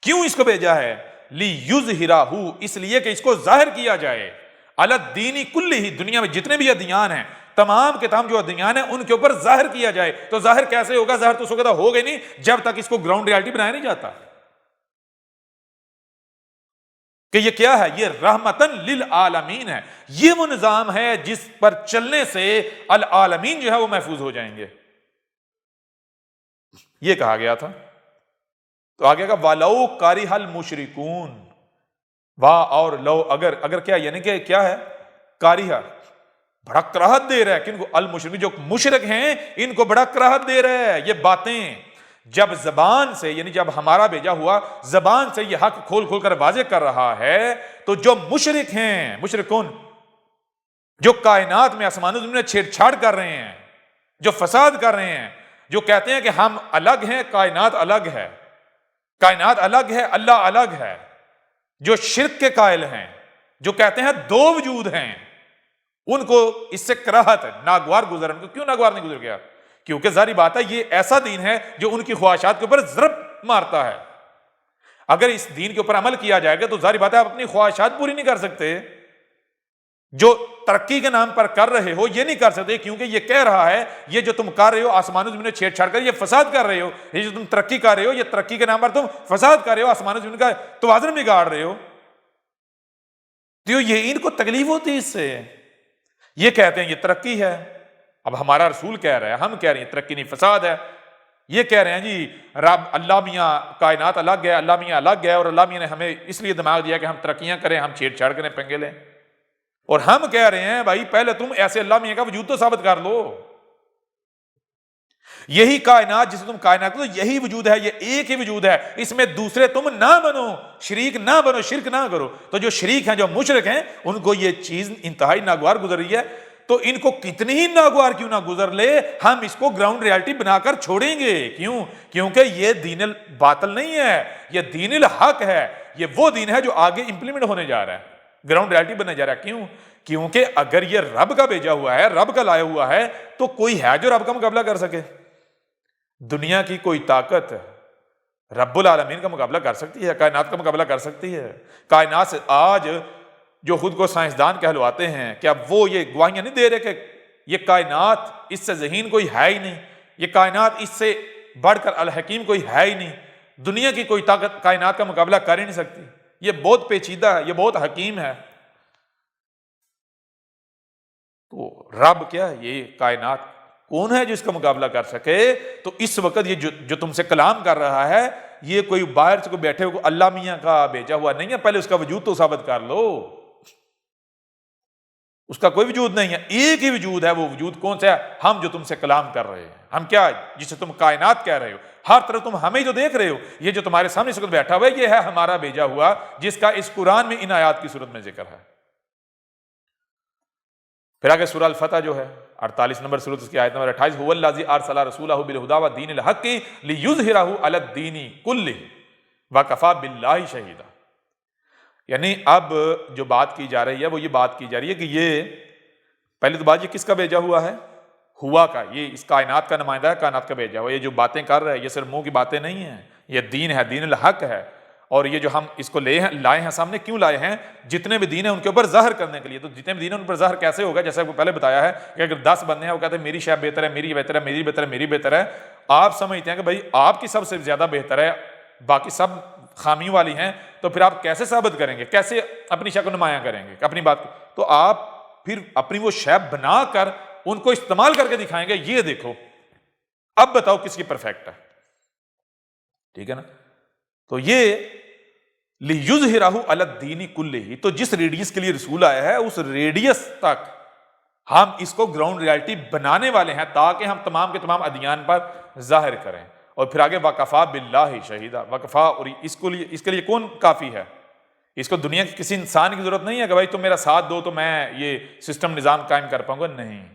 کیوں اس کو بھیجا ہے؟ لیظہرہ، اس لیے کہ اس کو ظاہر کیا جائے، علی الدین کلہ، دنیا میں جتنے بھی ادیان ہیں، تمام کے تمام جو ادیان ہیں ان کے اوپر ظاہر کیا جائے۔ تو ظاہر کیسے ہوگا؟ ظاہر تو اس وقت ہوگا نہیں جب تک اس کو گراؤنڈ ریالٹی بنایا نہیں جاتا کہ یہ کیا ہے، یہ رحمتن للعالمین ہے، یہ وہ نظام ہے جس پر چلنے سے العالمین جو ہے وہ محفوظ ہو جائیں گے، یہ کہا گیا تھا۔ تو آگے کا وَلَوْ كَرِهَ الْمُشْرِكُونَ، اور لو، اگر کیا، یعنی کہ کیا ہے؟ کاریہ، بڑا کراہت دے رہا ہے، کن کو؟ المشرک، جو مشرک ہیں ان کو بڑا کراہت دے رہا ہے یہ باتیں، جب زبان سے یعنی جب ہمارا بھیجا ہوا زبان سے یہ حق کھول کھول کر واضح کر رہا ہے، تو جو مشرک ہیں، مشرک کون؟ جو کائنات میں آسمان و زمین میں چھیڑ چھاڑ کر رہے ہیں، جو فساد کر رہے ہیں، جو کہتے ہیں کہ ہم الگ ہیں، کائنات الگ ہے، کائنات الگ ہے، اللہ الگ ہے، جو شرک کے قائل ہیں، جو کہتے ہیں دو وجود ہیں، ان کو اس سے کراہت ہے، ناگوار گزر۔ ان کو کیوں ناگوار نہیں گزر گیا؟ کیونکہ ظاہری بات ہے یہ ایسا دین ہے جو ان کی خواہشات کے اوپر ضرب مارتا ہے۔ اگر اس دین کے اوپر عمل کیا جائے گا تو ظاہری بات ہے آپ اپنی خواہشات پوری نہیں کر سکتے۔ جو ترقی کے نام پر کر رہے ہو یہ نہیں کر سکتے، کیونکہ یہ کہہ رہا ہے یہ جو تم کر رہے ہو آسمان و زمین میں چھیڑ چھاڑ کر، یہ فساد کر رہے ہو، یہ جو تم ترقی کر رہے ہو یہ ترقی کے نام پر تم فساد کر رہے ہو، آسمان و زمین کا توازن بگاڑ رہے ہو۔ تو یہ ان کو تکلیف ہوتی ہے اس سے، یہ کہتے ہیں یہ ترقی ہے۔ اب ہمارا رسول کہہ رہا ہے، ہم کہہ رہے ہیں ترقی نہیں فساد ہے۔ یہ کہہ رہے ہیں جی رب اللہ میاں کائنات الگ ہے، اللہ میاں الگ ہے، اور اللہ میاں نے ہمیں اس لیے دماغ دیا کہ ہم ترقیاں کریں، ہم چھیڑ چھاڑ کریں، پنگے لیں۔ اور ہم کہہ رہے ہیں بھائی پہلے تم ایسے اللہ میاں کا وجود تو ثابت کر لو۔ یہی کائنات جسے تم کائنات تو یہی وجود ہے، یہ ایک ہی وجود ہے، اس میں دوسرے تم نہ بنو، شریک نہ بنو، شرک نہ کرو۔ تو جو شریک ہیں، جو مشرک ہیں، ان کو یہ چیز انتہائی ناگوار گزر رہی ہے، تو ان کو کتنی ہی ناگوار کیوں نہ گزر لے، ہم اس کو گراؤنڈ ریالٹی بنا کر چھوڑیں گے۔ کیوں؟ کیونکہ یہ دین الباطل نہیں ہے، یہ دین الحق ہے، یہ وہ دین ہے جو آگے امپلیمنٹ ہونے جا رہا ہے، گراؤنڈ ریالٹی بننے جا رہا ہے۔ کیوں؟ کیونکہ اگر یہ رب کا بھیجا ہوا ہے، رب کا لایا ہوا ہے، تو کوئی ہے جو رب کا مقابلہ کر سکے؟ دنیا کی کوئی طاقت رب العالمین کا مقابلہ کر سکتی ہے؟ کائنات کا مقابلہ کر سکتی ہے؟ کائنات سے آج جو خود کو سائنسدان کہلواتے ہیں، کیا وہ یہ گواہیاں نہیں دے رہے کہ یہ کائنات اس سے ذہین کوئی ہے ہی نہیں، یہ کائنات اس سے بڑھ کر الحکیم کوئی ہے ہی نہیں، دنیا کی کوئی طاقت کائنات کا مقابلہ کر ہی نہیں سکتی، یہ بہت پیچیدہ ہے، یہ بہت حکیم ہے۔ تو رب کیا ہے؟ یہ کائنات کون ہے جو اس کا مقابلہ کر سکے؟ تو اس وقت یہ جو تم سے کلام کر رہا ہے، یہ کوئی باہر سے کوئی بیٹھے ہوئے اللہ میاں کا بھیجا ہوا نہیں ہے، پہلے اس کا وجود تو ثابت کر لو۔ اس کا کوئی وجود نہیں ہے، ایک ہی وجود ہے۔ وہ وجود کون سا ہے؟ ہم جو تم سے کلام کر رہے ہیں، ہم کیا جسے تم کائنات کہہ رہے ہو، ہر طرف تم ہمیں جو دیکھ رہے ہو، یہ جو تمہارے سامنے اس وقت بیٹھا ہوا ہے، یہ ہے ہمارا بھیجا ہوا، جس کا اس قرآن میں ان آیات کی صورت میں ذکر ہے۔ پھر آگے سورہ الفتح جو ہے 48 نمبر سورت، اس کی آیت نمبر 28، هو الذی ارسل رسولہ بالہدی ودین الحق لیظہرہ علی الدین کلہ وکفی باللہ شہیدا۔ یعنی اب جو بات کی جا رہی ہے وہ یہ بات کی جا رہی ہے کہ یہ پہلی تو بات یہ کس کا بھیجا ہوا ہے؟ ہوا کا، یہ اس کائنات کا نمائندہ ہے، کائنات کا بھیجا ہوا۔ یہ جو باتیں کر رہا ہے یہ صرف منہ کی باتیں نہیں ہیں، یہ دین ہے، دین الحق ہے۔ اور یہ جو ہم اس کو لائے ہیں سامنے، کیوں لائے ہیں؟ جتنے بھی دین ہیں ان کے اوپر ظاہر کرنے کے لیے۔ تو جتنے بھی دین ہیں ان پر ظاہر کیسے ہوگا؟ جیسے وہ پہلے بتایا ہے کہ اگر 10 بندے ہیں وہ کہتے ہیں میری شے بہتر ہے، میری بہتر ہے، میری بہتر ہے، میری بہتر ہے، آپ سمجھتے ہیں کہ بھائی آپ کی سب سے زیادہ بہتر ہے، باقی سب خامی والی ہیں، تو پھر آپ کیسے ثابت کریں گے؟ کیسے اپنی شے کو نمایاں کریں گے اپنی بات کو؟ تو آپ پھر اپنی وہ شے بنا کر ان کو استعمال کر کے دکھائیں گے، یہ دیکھو اب بتاؤ کس کی پرفیکٹ ہے۔ ٹھیک ہے نا؟ تو یہ لیظہرہ علی الدین کلہ، تو جس ریڈیس کے لیے رسول آیا ہے اس ریڈیس تک ہم اس کو گراؤنڈ ریالٹی بنانے والے ہیں، تاکہ ہم تمام کے تمام ادیان پر ظاہر کریں۔ اور پھر آگے وکفی باللہ شہیدا، وکفا، اور اس کے لیے کون کافی ہے؟ اس کو دنیا کے کسی انسان کی ضرورت نہیں ہے کہ بھائی تم میرا ساتھ دو تو میں یہ سسٹم نظام قائم کر پاؤں گا، نہیں۔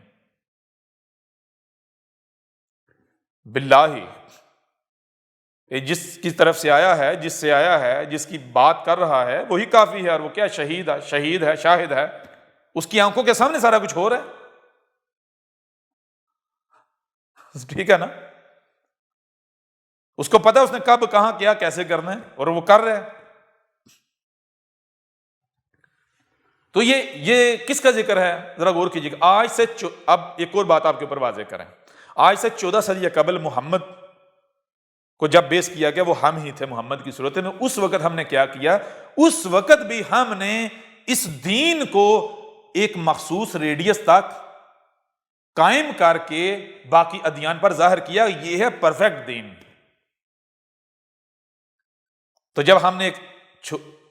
باللہ، جس کی طرف سے آیا ہے، جس سے آیا ہے، جس کی بات کر رہا ہے وہی کافی ہے۔ اور وہ کیا؟ شہید ہے، شہید ہے، شاہد ہے، اس کی آنکھوں کے سامنے سارا کچھ ہو رہا ہے۔ ٹھیک ہے نا؟ اس کو پتا اس نے کب، کہاں، کیا، کیسے کرنا ہے، اور وہ کر رہا ہے۔ تو یہ کس کا ذکر ہے؟ ذرا غور کیجیے گا۔ آج سے اب ایک اور بات آپ کے اوپر واضح کریں، آج سے 14 صدی قبل محمد کو جب بیس کیا گیا، وہ ہم ہی تھے محمد کی صورت میں۔ اس وقت ہم نے کیا کیا؟ اس وقت بھی ہم نے اس دین کو ایک مخصوص ریڈیس تک قائم کر کے باقی ادیان پر ظاہر کیا، یہ ہے پرفیکٹ دین۔ تو جب ہم نے ایک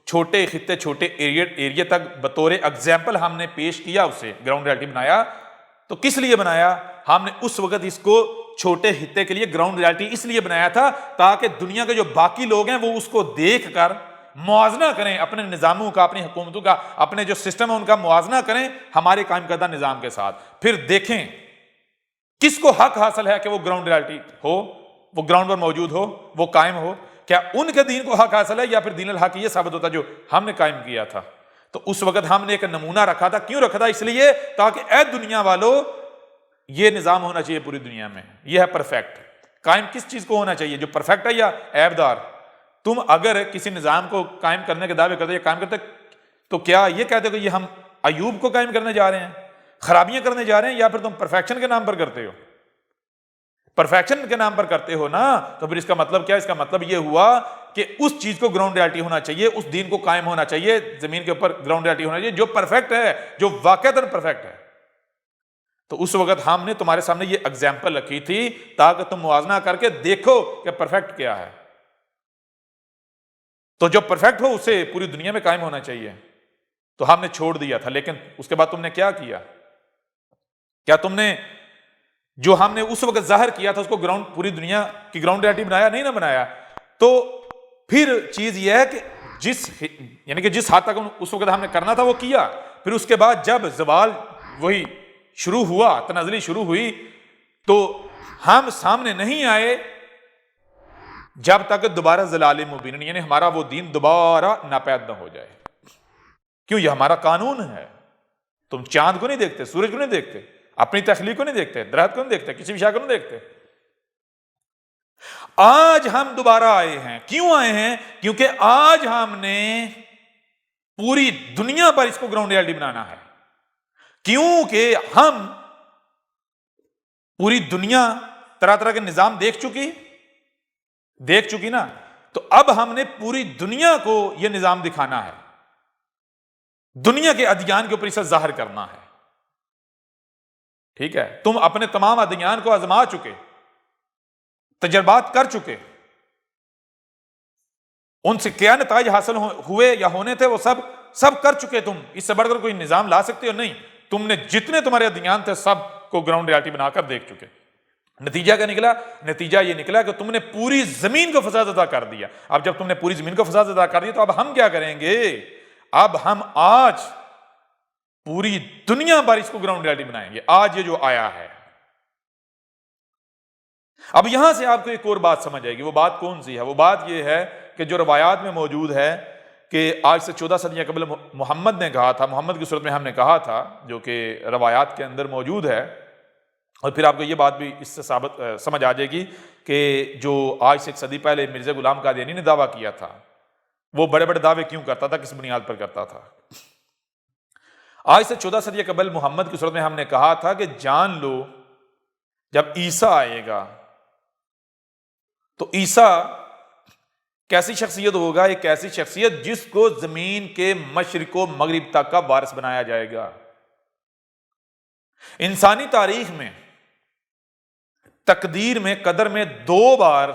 چھوٹے خطے، چھوٹے ایریا تک بطور ایگزامپل ہم نے پیش کیا، اسے گراؤنڈ ریالٹی بنایا، تو کس لیے بنایا؟ ہم نے اس وقت اس کو چھوٹے خطے کے لیے گراؤنڈ ریالٹی اس لیے بنایا تھا تاکہ دنیا کے جو باقی لوگ ہیں وہ اس کو دیکھ کر موازنہ کریں، اپنے نظاموں کا، اپنی حکومتوں کا، اپنے جو سسٹم ہے ان کا موازنہ کریں ہمارے قائم کردہ نظام کے ساتھ، پھر دیکھیں کس کو حق حاصل ہے کہ وہ گراؤنڈ ریالٹی ہو، وہ گراؤنڈ پر موجود ہو، وہ قائم ہو، کیا ان کے دین کو حق حاصل ہے یا پھر دین الحق یہ ثابت ہوتا جو ہم نے قائم کیا تھا۔ تو اس وقت ہم نے ایک نمونہ رکھا تھا، کیوں رکھا تھا؟ اس لیے تاکہ اے دنیا والو یہ نظام ہونا چاہیے پوری دنیا میں، یہ ہے پرفیکٹ۔ قائم کس چیز کو ہونا چاہیے؟ جو پرفیکٹ ہے یا عیب دار؟ تم اگر کسی نظام کو قائم کرنے کے دعوے کرتے یا قائم کرتے تو کیا یہ کہتے کہ یہ ہم ایوب کو قائم کرنے جا رہے ہیں، خرابیاں کرنے جا رہے ہیں، یا پھر تم پرفیکشن کے نام پر کرتے ہو؟ پرفیکشن کے نام پر کرتے ہو نا، تو پھر اس کا مطلب کیا؟ اس کا مطلب یہ ہوا کہ اس چیز کو گراؤنڈ ریالٹی ہونا چاہیے، اس دین کو قائم ہونا چاہیے، زمین کے اوپر گراؤنڈ ریالٹی ہونا چاہیے جو پرفیکٹ ہے، جو واقعتاً پرفیکٹ ہے۔ تو اس وقت ہم نے تمہارے سامنے یہ اگزامپل رکھی تھی تاکہ تم موازنہ کر کے دیکھو کہ پرفیکٹ کیا ہے، تو جو پرفیکٹ ہو اسے پوری دنیا میں قائم ہونا چاہیے۔ تو ہم نے چھوڑ دیا تھا، لیکن اس کے بعد تم نے کیا کیا؟ کیا تم نے جو ہم نے اس وقت ظاہر کیا تھا اس کو گراؤنڈ، پوری دنیا کی گراؤنڈ ریالٹی بنایا؟ نہیں نہ بنایا۔ تو پھر چیز یہ ہے کہ جس حد تک اس وقت ہم نے کرنا تھا وہ کیا، پھر اس کے بعد جب زوال وہی شروع ہوا، تنزلی شروع ہوئی، تو ہم سامنے نہیں آئے جب تک دوبارہ ضلال مبین، یعنی ہمارا وہ دین دوبارہ ناپید نہ ہو جائے۔ کیوں؟ یہ ہمارا قانون ہے۔ تم چاند کو نہیں دیکھتے، سورج کو نہیں دیکھتے، اپنی تخلیق کو نہیں دیکھتے، درخت کو نہیں دیکھتے، کسی بھی شے کو نہیں دیکھتے۔ آج ہم دوبارہ آئے ہیں۔ کیوں آئے ہیں؟ کیونکہ آج ہم نے پوری دنیا پر اس کو گراؤنڈ ریالٹی بنانا ہے، کیونکہ ہم پوری دنیا طرح طرح کے نظام دیکھ چکی نا، تو اب ہم نے پوری دنیا کو یہ نظام دکھانا ہے، دنیا کے ادیان کے اوپر اسے ظاہر کرنا ہے۔ ٹھیک ہے؟ تم اپنے تمام ادیان کو آزما چکے، تجربات کر چکے، ان سے کیا نتائج حاصل ہوئے یا ہونے تھے وہ سب کر چکے۔ تم اس سے بڑھ کر کوئی نظام لا سکتے ہو؟ نہیں۔ تم نے جتنے تمہارے ادیان تھے سب کو گراؤنڈ ریالٹی بنا کر دیکھ چکے۔ نتیجہ کیا نکلا؟ نتیجہ یہ نکلا کہ تم نے پوری زمین کو فساد زدہ کر دیا۔ اب جب تم نے پوری زمین کو فساد زدہ کر دیا تو اب ہم کیا کریں گے؟ اب ہم آج پوری دنیا پر اس کو گراؤنڈ ریالٹی بنائیں گے، آج یہ جو آیا ہے۔ اب یہاں سے آپ کو ایک اور بات سمجھ آئے گی۔ وہ بات کون سی ہے؟ وہ بات یہ ہے کہ جو روایات میں موجود ہے کہ آج سے 14 صدیاں قبل محمد نے کہا تھا، محمد کی صورت میں ہم نے کہا تھا، جو کہ روایات کے اندر موجود ہے۔ اور پھر آپ کو یہ بات بھی اس سے ثابت سمجھ آ جائے گی کہ جو آج سے 1 صدی پہلے مرزا غلام قادیانی نے دعویٰ کیا تھا، وہ بڑے بڑے دعوے کیوں کرتا تھا، کس بنیاد پر کرتا تھا؟ آج سے 14 صدی قبل محمد کی صورت میں ہم نے کہا تھا کہ جان لو جب عیسیٰ آئے گا تو عیسیٰ کیسی شخصیت ہوگا؟ ایک ایسی شخصیت جس کو زمین کے مشرق و مغرب تک کا وارث بنایا جائے گا۔ انسانی تاریخ میں، تقدیر میں، قدر میں 2 بار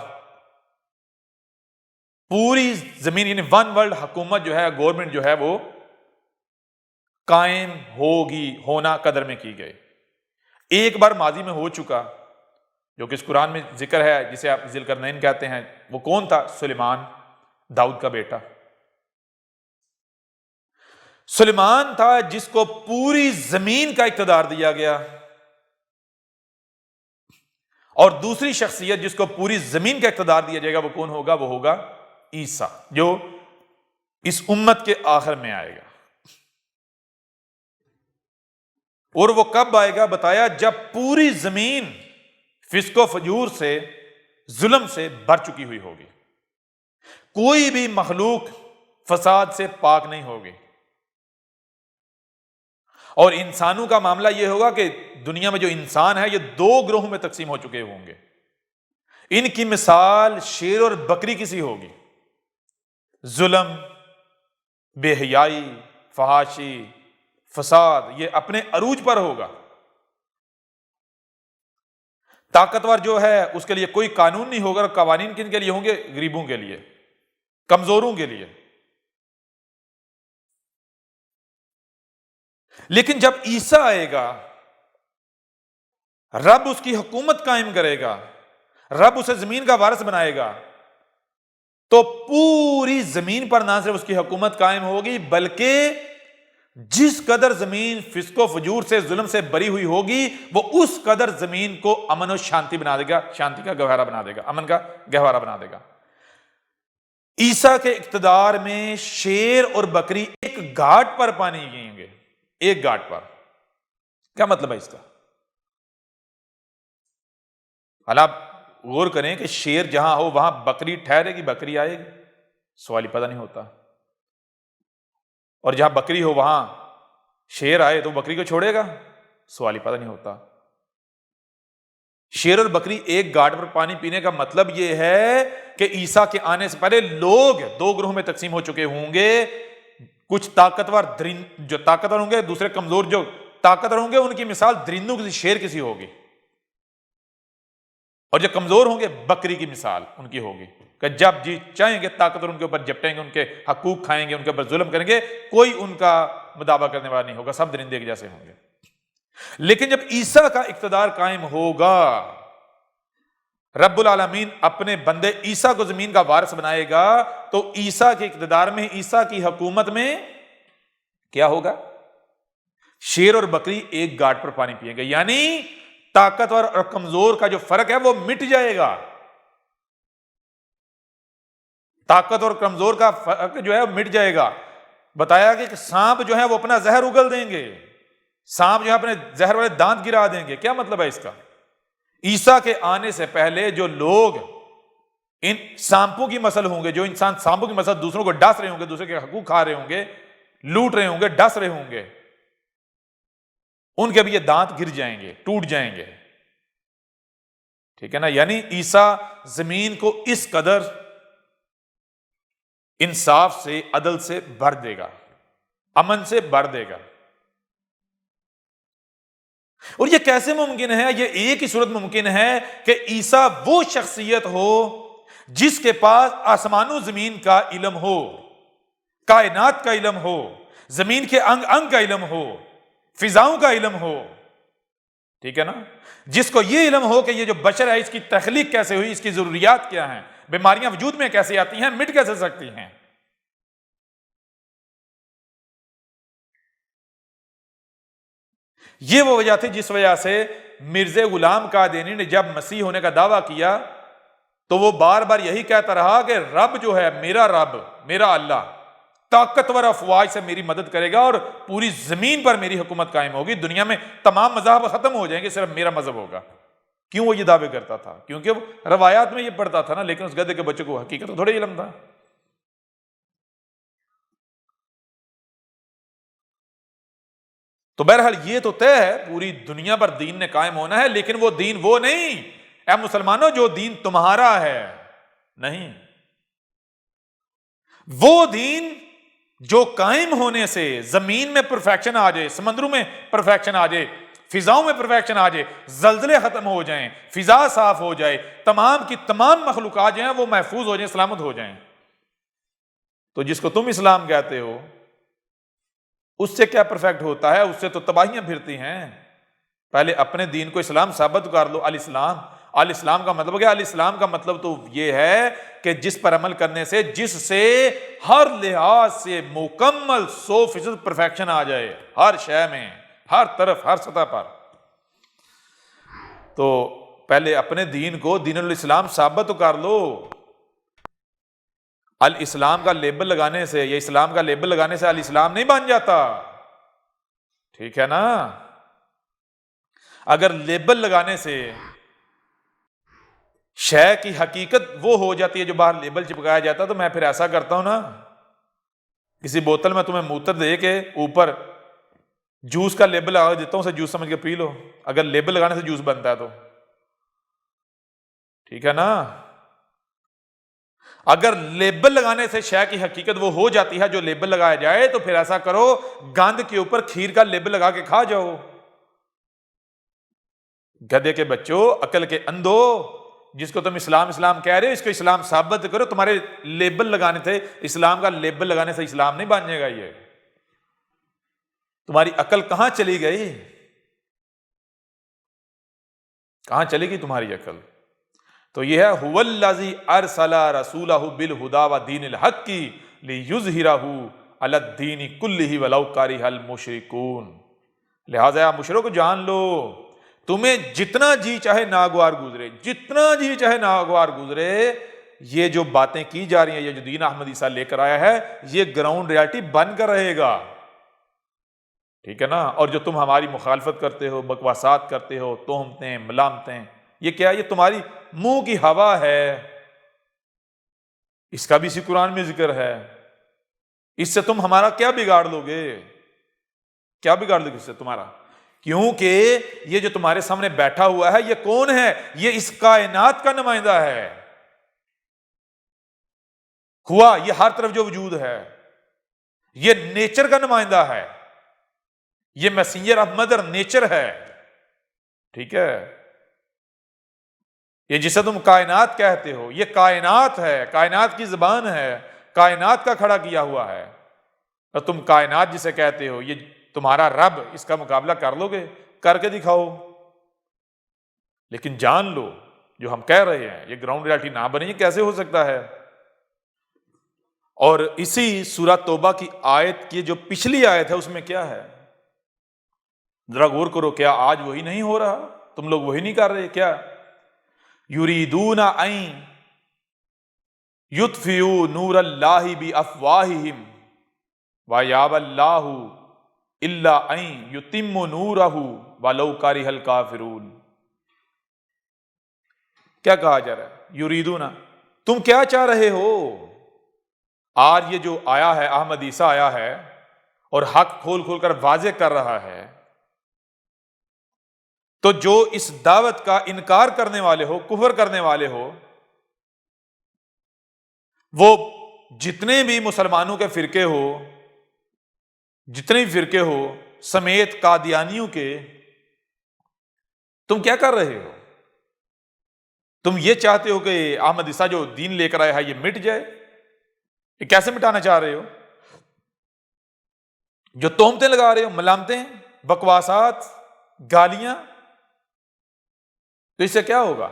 پوری زمین یعنی ون ورلڈ حکومت جو ہے، گورنمنٹ جو ہے وہ قائم ہونا قدر میں کی گئی۔ ایک بار ماضی میں ہو چکا، جو کہ اس قرآن میں ذکر ہے، جسے آپ ذی القرنین کہتے ہیں۔ وہ کون تھا؟ سلیمان، داؤد کا بیٹا سلیمان تھا، جس کو پوری زمین کا اقتدار دیا گیا۔ اور دوسری شخصیت جس کو پوری زمین کا اقتدار دیا جائے گا وہ کون ہوگا؟ وہ ہوگا عیسیٰ، جو اس امت کے آخر میں آئے گا۔ اور وہ کب آئے گا؟ بتایا جب پوری زمین فسق و فجور سے، ظلم سے بھر چکی ہوئی ہوگی، کوئی بھی مخلوق فساد سے پاک نہیں ہوگی۔ اور انسانوں کا معاملہ یہ ہوگا کہ دنیا میں جو انسان ہے یہ 2 گروہوں میں تقسیم ہو چکے ہوں گے۔ ان کی مثال شیر اور بکری کی سی ہوگی۔ ظلم، بے حیائی، فحاشی، فساد یہ اپنے عروج پر ہوگا۔ طاقتور جو ہے اس کے لیے کوئی قانون نہیں ہوگا، اور قوانین کن کے لیے ہوں گے؟ غریبوں کے لیے، کمزوروں کے لیے۔ لیکن جب عیسیٰ آئے گا رب اس کی حکومت قائم کرے گا، رب اسے زمین کا وارث بنائے گا، تو پوری زمین پر نہ صرف اس کی حکومت قائم ہوگی بلکہ جس قدر زمین فسق و فجور سے، ظلم سے بری ہوئی ہوگی، وہ اس قدر زمین کو امن و شانتی بنا دے گا، شانتی کا گہوارہ بنا دے گا، امن کا گہوارہ بنا دے گا۔ عیسیٰ کے اقتدار میں شیر اور بکری ایک گھاٹ پر پانی پیئیں گے، ایک گھاٹ پر۔ کیا مطلب ہے اس کا؟ حال آپ غور کریں کہ شیر جہاں ہو وہاں بکری ٹھہرے گی، بکری آئے گی؟ سوال ہی پتہ نہیں ہوتا۔ اور جہاں بکری ہو وہاں شیر آئے تو بکری کو چھوڑے گا؟ سوال ہی پتہ نہیں ہوتا۔ شیر اور بکری ایک گھاٹ پر پانی پینے کا مطلب یہ ہے کہ عیسیٰ کے آنے سے پہلے لوگ دو گروہ میں تقسیم ہو چکے ہوں گے، کچھ طاقتور جو طاقتور ہوں گے، دوسرے کمزور جو طاقتور ہوں گے، ان کی مثال درندوں کسی شیر کسی ہوگی، اور جو کمزور ہوں گے بکری کی مثال ان کی ہوگی کہ جب جی چاہیں گے طاقتور ان کے اوپر جپٹیں گے، ان کے حقوق کھائیں گے، ان کے اوپر ظلم کریں گے، کوئی ان کا مداوع کرنے والا نہیں ہوگا، سب درندے ایک جیسے ہوں گے۔ لیکن جب عیسیٰ کا اقتدار قائم ہوگا، رب العالمین اپنے بندے عیسیٰ کو زمین کا وارث بنائے گا، تو عیسیٰ کے اقتدار میں، عیسیٰ کی حکومت میں کیا ہوگا؟ شیر اور بکری ایک گھاٹ پر پانی پیئیں گے، یعنی طاقتور اور کمزور کا جو فرق ہے وہ مٹ جائے گا۔ طاقت اور کمزور کا فرق جو ہے وہ مٹ جائے گا۔ بتایا کہ سانپ جو ہے وہ اپنا زہر اگل دیں گے، سانپ جو ہے اپنے زہر والے دانت گرا دیں گے۔ کیا مطلب ہے اس کا؟ عیسیٰ کے آنے سے پہلے جو لوگ ان سانپوں کی مسل ہوں گے، جو انسان سانپوں کی مسل دوسروں کو ڈس رہے ہوں گے، دوسرے کے حقوق کھا رہے ہوں گے، لوٹ رہے ہوں گے، ڈس رہے ہوں گے، ان کے بھی یہ دانت گر جائیں گے، ٹوٹ جائیں گے۔ ٹھیک ہے نا؟ یعنی عیسیٰ زمین کو اس قدر انصاف سے، عدل سے بھر دے گا، امن سے بھر دے گا۔ اور یہ کیسے ممکن ہے؟ یہ ایک ہی صورت ممکن ہے کہ عیسیٰ وہ شخصیت ہو جس کے پاس آسمان و زمین کا علم ہو، کائنات کا علم ہو، زمین کے انگ انگ کا علم ہو، فضاؤں کا علم ہو۔ ٹھیک ہے نا؟ جس کو یہ علم ہو کہ یہ جو بشر ہے اس کی تخلیق کیسے ہوئی، اس کی ضروریات کیا ہیں، بیماریاں وجود میں کیسے آتی ہیں، مٹ کیسے سکتی ہیں۔ یہ وہ وجہ تھی جس وجہ سے مرزا غلام قادیانی نے جب مسیح ہونے کا دعویٰ کیا تو وہ بار بار یہی کہتا رہا کہ رب جو ہے، میرا رب، میرا اللہ طاقتور افواج سے میری مدد کرے گا اور پوری زمین پر میری حکومت قائم ہوگی، دنیا میں تمام مذاہب ختم ہو جائیں گے، صرف میرا مذہب ہوگا۔ کیوں وہ یہ دعوے کرتا تھا؟ کیونکہ وہ روایات میں یہ پڑھتا تھا نا، لیکن اس گدھے کے بچے کو حقیقت تھوڑے علم تھا۔ تو بہرحال یہ تو طے ہے پوری دنیا پر دین نے قائم ہونا ہے، لیکن وہ دین وہ نہیں اے مسلمانوں جو دین تمہارا ہے، نہیں، وہ دین جو قائم ہونے سے زمین میں پرفیکشن آ جائے، سمندروں میں پرفیکشن آ جائے، فضاؤں میں پرفیکشن آ جائے، زلزلے ختم ہو جائیں، فضا صاف ہو جائے، تمام کی تمام مخلوقات جو ہیں وہ محفوظ ہو جائیں، سلامت ہو جائیں، تو جس کو تم اسلام کہتے ہو اس سے کیا پرفیکٹ ہوتا ہے؟ اس سے تو تباہیاں پھرتی ہیں۔ پہلے اپنے دین کو اسلام ثابت کر لو۔ الاسلام، الاسلام کا مطلب کیا؟ الاسلام کا مطلب تو یہ ہے کہ جس پر عمل کرنے سے، جس سے ہر لحاظ سے مکمل 100% پرفیکشن آ جائے، ہر شے میں، ہر طرف، ہر سطح پر۔ تو پہلے اپنے دین کو دین الاسلام ثابت کر لو۔ الاسلام کا لیبل لگانے سے یا اسلام کا لیبل لگانے سے الاسلام نہیں بن جاتا، ٹھیک ہے نا؟ اگر لیبل لگانے سے شے کی حقیقت وہ ہو جاتی ہے جو باہر لیبل چپکایا جاتا ہے، تو میں پھر ایسا کرتا ہوں نا، کسی بوتل میں تمہیں موتر دے کے اوپر جوس کا لیبل لگا دیتا ہوں، اسے جوس سمجھ کے پی لو، اگر لیبل لگانے سے جوس بنتا ہے تو، ٹھیک ہے نا؟ اگر لیبل لگانے سے شے کی حقیقت وہ ہو جاتی ہے جو لیبل لگایا جائے، تو پھر ایسا کرو گند کے اوپر کھیر کا لیبل لگا کے کھا جاؤ۔ گدھے کے بچوں، عقل کے اندھو، جس کو تم اسلام اسلام کہہ رہے ہو، اس کو اسلام ثابت کرو۔ تمہارے لیبل لگانے سے، اسلام کا لیبل لگانے سے اسلام نہیں بن جائے گا۔ یہ تمہاری عقل کہاں چلی گئی؟ کہاں چلے گی تمہاری عقل؟ تو یہ ہے هو الذی ارسل رسولہ بالہدی ودین الحق لیظہرہ علی الدین کلہ ولو کرہ المشرکون۔ لہٰذا آپ مشرکو جان لو، تمہیں جتنا جی چاہے ناگوار گزرے، جتنا جی چاہے ناگوار گزرے، یہ جو باتیں کی جا رہی ہیں، یہ جو دین احمد عیسیٰ لے کر آیا ہے، یہ گراؤنڈ ریالٹی بن کر رہے گا، ٹھیک ہے نا؟ اور جو تم ہماری مخالفت کرتے ہو، بکواسات کرتے ہو، تہمتیں، ملامتیں، یہ کیا؟ یہ تمہاری منہ کی ہوا ہے، اس کا بھی اسی قرآن میں ذکر ہے۔ اس سے تم ہمارا کیا بگاڑ لو گے؟ کیا بگاڑ لو گے اس سے تمہارا؟ کیونکہ یہ جو تمہارے سامنے بیٹھا ہوا ہے، یہ کون ہے؟ یہ اس کائنات کا نمائندہ ہے، ہوا یہ ہر طرف جو وجود ہے، یہ نیچر کا نمائندہ ہے، یہ میسنجر آف مدر نیچر ہے، ٹھیک ہے؟ یہ جسے تم کائنات کہتے ہو، یہ کائنات ہے، کائنات کی زبان ہے، کائنات کا کھڑا کیا ہوا ہے، اور تم کائنات جسے کہتے ہو، یہ تمہارا رب، اس کا مقابلہ کر لو گے؟ کر کے دکھاؤ۔ لیکن جان لو، جو ہم کہہ رہے ہیں یہ گراؤنڈ ریالٹی نہ بنے، یہ کیسے ہو سکتا ہے؟ اور اسی سورہ توبہ کی آیت کی جو پچھلی آیت ہے، اس میں کیا ہے؟ ذرا غور کرو، کیا آج وہی نہیں ہو رہا؟ تم لوگ وہی نہیں کر رہے کیا؟ یریدون ان یطفئوا نور اللہ بافواہہم ویابی اللہ الا ان یتم نورہ ولو کرہ الکافرون۔ کیا کہا جا رہا ہے؟ یریدون، تم کیا چاہ رہے ہو؟ آج یہ جو آیا ہے، احمد عیسیٰ آیا ہے اور حق کھول کھول کر واضح کر رہا ہے، تو جو اس دعوت کا انکار کرنے والے ہو، کفر کرنے والے ہو، وہ جتنے بھی مسلمانوں کے فرقے ہو، جتنے بھی فرقے ہو سمیت قادیانیوں کے، تم کیا کر رہے ہو؟ تم یہ چاہتے ہو کہ احمد عیسیٰ جو دین لے کر آیا ہے یہ مٹ جائے؟ یہ کیسے مٹانا چاہ رہے ہو؟ جو تہمتیں لگا رہے ہو، ملامتیں، بکواسات، گالیاں، تو اس سے کیا ہوگا؟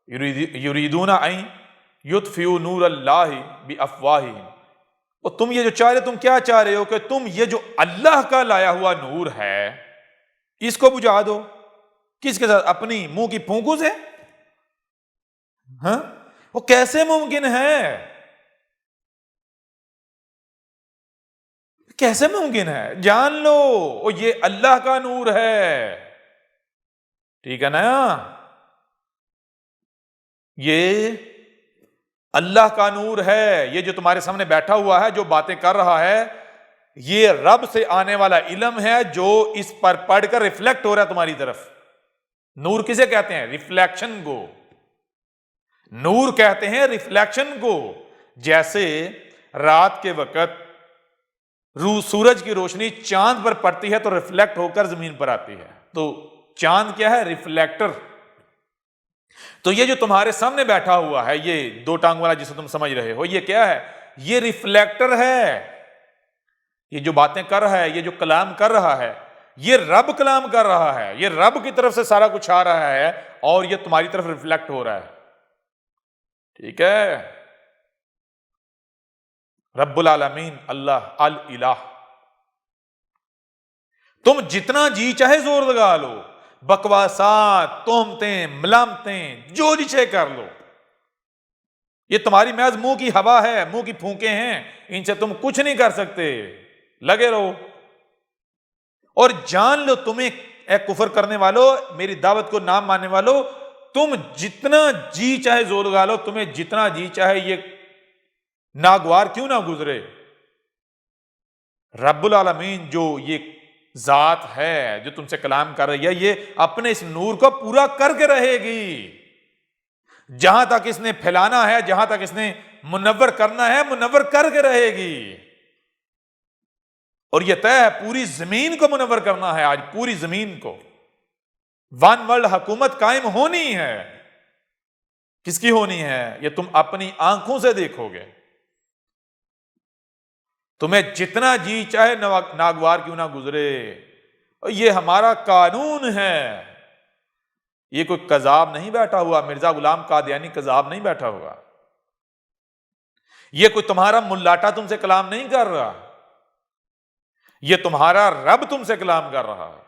یریدون ان یطفئوا نور اللہ بافواہہم، اور تم یہ جو چاہ رہے، تم کیا چاہ رہے ہو کہ تم یہ جو اللہ کا لایا ہوا نور ہے، اس کو بجھا دو۔ کس کے ساتھ؟ اپنی منہ کی پھونکوں سے؟ ہاں، وہ کیسے ممکن ہے؟ کیسے ممکن ہے؟ جان لو، وہ یہ اللہ کا نور ہے، ٹھیک ہے نا؟ یہ اللہ کا نور ہے، یہ جو تمہارے سامنے بیٹھا ہوا ہے، جو باتیں کر رہا ہے، یہ رب سے آنے والا علم ہے جو اس پر پڑھ کر ریفلیکٹ ہو رہا ہے تمہاری طرف۔ نور کسے کہتے ہیں؟ ریفلیکشن کو نور کہتے ہیں، ریفلیکشن کو۔ جیسے رات کے وقت سورج کی روشنی چاند پر پڑتی ہے تو ریفلیکٹ ہو کر زمین پر آتی ہے، تو چاند کیا ہے؟ ریفلیکٹر۔ تو یہ جو تمہارے سامنے بیٹھا ہوا ہے، یہ دو ٹانگ والا جسے تم سمجھ رہے ہو، یہ کیا ہے؟ یہ ریفلیکٹر ہے۔ یہ جو باتیں کر رہا ہے، یہ جو کلام کر رہا ہے، یہ رب کلام کر رہا ہے، یہ رب کی طرف سے سارا کچھ آ رہا ہے، اور یہ تمہاری طرف ریفلیکٹ ہو رہا ہے، ٹھیک ہے؟ رب العالمین، اللہ الہ۔ تم جتنا جی چاہے زور لگا لو، بکواسات، تہمتیں، ملامتیں، جو جسے کر لو، یہ تمہاری محض منہ کی ہوا ہے، منہ کی پھونکیں ہیں، ان سے تم کچھ نہیں کر سکتے، لگے رہو۔ اور جان لو، تمہیں اے کفر کرنے والو، میری دعوت کو نہ ماننے والو، تم جتنا جی چاہے زور لگا لو، تمہیں جتنا جی چاہے یہ ناگوار کیوں نہ گزرے، رب العالمین جو یہ ذات ہے جو تم سے کلام کر رہی ہے، یہ اپنے اس نور کو پورا کر کے رہے گی۔ جہاں تک اس نے پھیلانا ہے، جہاں تک اس نے منور کرنا ہے، منور کر کے رہے گی۔ اور یہ طے ہے، پوری زمین کو منور کرنا ہے، آج پوری زمین کو ون ورلڈ حکومت قائم ہونی ہے۔ کس کی ہونی ہے؟ یہ تم اپنی آنکھوں سے دیکھو گے۔ تمہیں جتنا جی چاہے ناگوار کیوں نہ گزرے، یہ ہمارا قانون ہے، یہ کوئی کذاب نہیں بیٹھا ہوا، مرزا غلام قادیانی کذاب نہیں بیٹھا ہوا، یہ کوئی تمہارا ملاٹا تم سے کلام نہیں کر رہا، یہ تمہارا رب تم سے کلام کر رہا ہے۔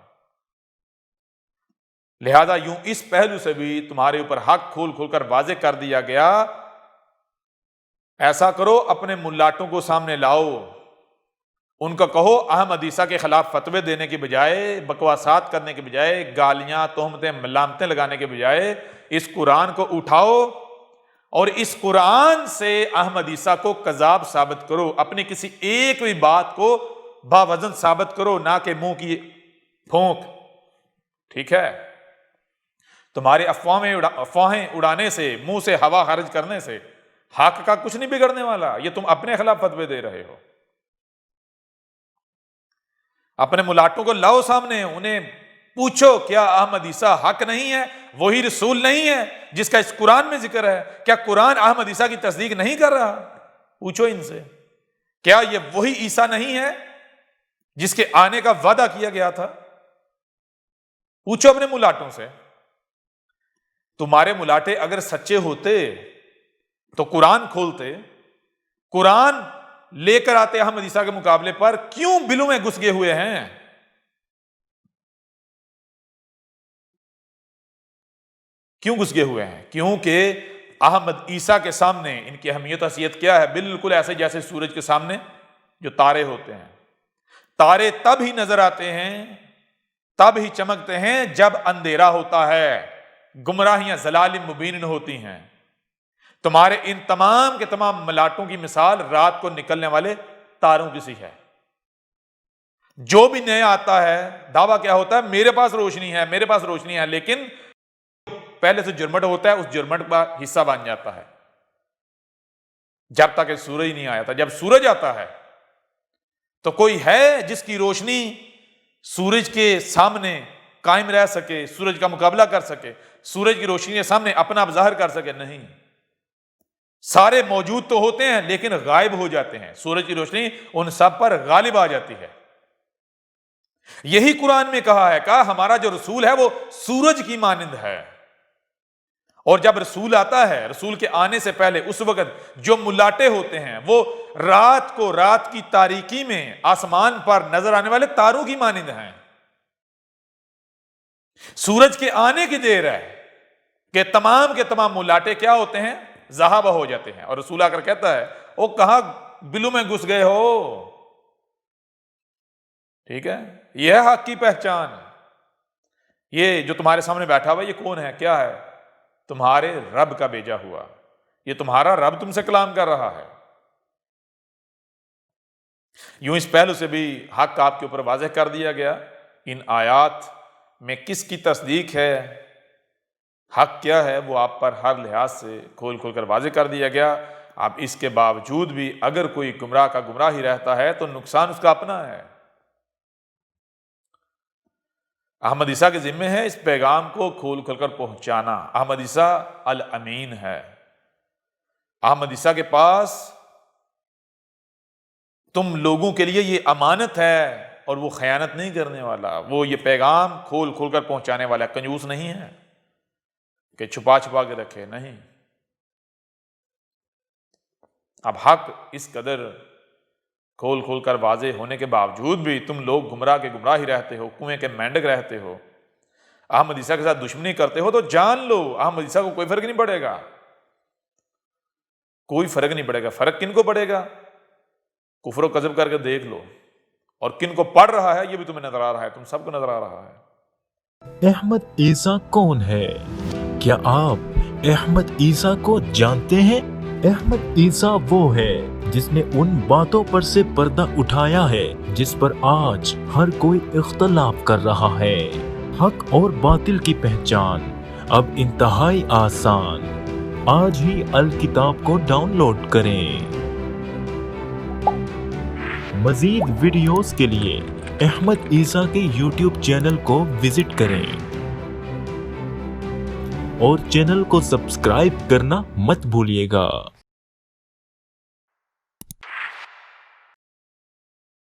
لہذا یوں اس پہلو سے بھی تمہارے اوپر حق کھول کھول کر واضح کر دیا گیا۔ ایسا کرو، اپنے ملاٹوں کو سامنے لاؤ، ان کو کہو احمد عیسیٰ کے خلاف فتوے دینے کے بجائے، بکواسات کرنے کے بجائے، گالیاں تہمتیں ملامتیں لگانے کے بجائے اس قرآن کو اٹھاؤ اور اس قرآن سے احمد عیسیٰ کو کذاب ثابت کرو، اپنی کسی ایک بھی بات کو باوزن ثابت کرو، نہ کہ منہ کی پھونک۔ ٹھیک ہے، تمہارے افواہیں اڑانے سے، منہ سے ہوا خارج کرنے سے حق کا کچھ نہیں بگڑنے والا، یہ تم اپنے خلاف فتوے دے رہے ہو۔ اپنے ملاٹوں کو لاؤ سامنے، انہیں پوچھو کیا احمد عیسیٰ حق نہیں ہے، وہی رسول نہیں ہے جس کا اس قرآن میں ذکر ہے؟ کیا قرآن احمد عیسیٰ کی تصدیق نہیں کر رہا؟ پوچھو ان سے، کیا یہ وہی عیسیٰ نہیں ہے جس کے آنے کا وعدہ کیا گیا تھا؟ پوچھو اپنے ملاٹوں سے۔ تمہارے ملاٹے اگر سچے ہوتے تو قرآن کھولتے، قرآن لے کر آتے احمد عیسیٰ کے مقابلے پر، کیوں بلوں میں گھس گئے ہوئے ہیں؟ کیوں گھس گئے ہوئے ہیں؟ کیونکہ احمد عیسیٰ کے سامنے ان کی اہمیت و حیثیت کیا ہے؟ بالکل ایسے جیسے سورج کے سامنے جو تارے ہوتے ہیں۔ تارے تب ہی نظر آتے ہیں، تب ہی چمکتے ہیں جب اندھیرا ہوتا ہے، گمراہیاں ضلال مبین ہوتی ہیں۔ تمہارے ان تمام کے تمام ملاٹوں کی مثال رات کو نکلنے والے تاروں کی سی ہے۔ جو بھی نیا آتا ہے دعویٰ کیا ہوتا ہے؟ میرے پاس روشنی ہے، میرے پاس روشنی ہے، لیکن پہلے سے جرمٹ ہوتا ہے، اس جرمٹ کا حصہ بن جاتا ہے جب تک کہ سورج نہیں آیا تھا۔ جب سورج آتا ہے تو کوئی ہے جس کی روشنی سورج کے سامنے قائم رہ سکے، سورج کا مقابلہ کر سکے، سورج کی روشنی کے سامنے اپنا آپ ظاہر کر سکے؟ نہیں، سارے موجود تو ہوتے ہیں لیکن غائب ہو جاتے ہیں، سورج کی روشنی ان سب پر غالب آ جاتی ہے۔ یہی قرآن میں کہا ہے، کہا ہمارا جو رسول ہے وہ سورج کی مانند ہے، اور جب رسول آتا ہے، رسول کے آنے سے پہلے اس وقت جو ملاٹے ہوتے ہیں وہ رات کو، رات کی تاریکی میں آسمان پر نظر آنے والے تاروں کی مانند ہیں۔ سورج کے آنے کی دیر ہے کہ تمام کے تمام ملاٹے کیا ہوتے ہیں؟ ذہابہ ہو جاتے ہیں، اور رسول آ کر کہتا ہے او کہاں بلوں میں گھس گئے ہو؟ ٹھیک ہے، یہ ہے حق کی پہچان۔ یہ جو تمہارے سامنے بیٹھا ہوا یہ کون ہے؟ کیا ہے؟ تمہارے رب کا بھیجا ہوا، یہ تمہارا رب تم سے کلام کر رہا ہے۔ یوں اس پہلو سے بھی حق آپ کے اوپر واضح کر دیا گیا، ان آیات میں کس کی تصدیق ہے، حق کیا ہے، وہ آپ پر ہر لحاظ سے کھول کھول کر واضح کر دیا گیا۔ اب اس کے باوجود بھی اگر کوئی گمراہ کا گمراہ ہی رہتا ہے تو نقصان اس کا اپنا ہے۔ احمد عیسیٰ کے ذمہ ہے اس پیغام کو کھول کھول کر پہنچانا۔ احمد عیسیٰ الامین ہے، احمد عیسیٰ کے پاس تم لوگوں کے لیے یہ امانت ہے اور وہ خیانت نہیں کرنے والا، وہ یہ پیغام کھول کھول کر پہنچانے والا، کنجوس نہیں ہے کہ چھپا چھپا کے رکھے، نہیں۔ اب حق اس قدر کھول کھول کر واضح ہونے کے باوجود بھی تم لوگ گمراہ کے گمراہ ہی رہتے ہو، کنویں کے مینڈک رہتے ہو، احمد عیسیٰ کے ساتھ دشمنی کرتے ہو، تو جان لو احمد عیسیٰ کو کوئی فرق نہیں پڑے گا، کوئی فرق نہیں پڑے گا۔ فرق کن کو پڑے گا؟ کفر و کذب کر کے دیکھ لو، اور کن کو پڑھ رہا ہے یہ بھی تمہیں نظر آ رہا ہے، تم سب کو نظر آ رہا ہے۔ احمد عیسیٰ کون ہے؟ کیا آپ احمد عیسیٰ کو جانتے ہیں؟ احمد عیسیٰ وہ ہے جس نے ان باتوں پر سے پردہ اٹھایا ہے جس پر آج ہر کوئی اختلاف کر رہا ہے۔ حق اور باطل کی پہچان اب انتہائی آسان۔ آج ہی الکتاب کو ڈاؤن لوڈ کریں۔ مزید ویڈیوز کے لیے احمد عیسیٰ کے یوٹیوب چینل کو وزٹ کریں اور چینل کو سبسکرائب کرنا مت بھولیے گا۔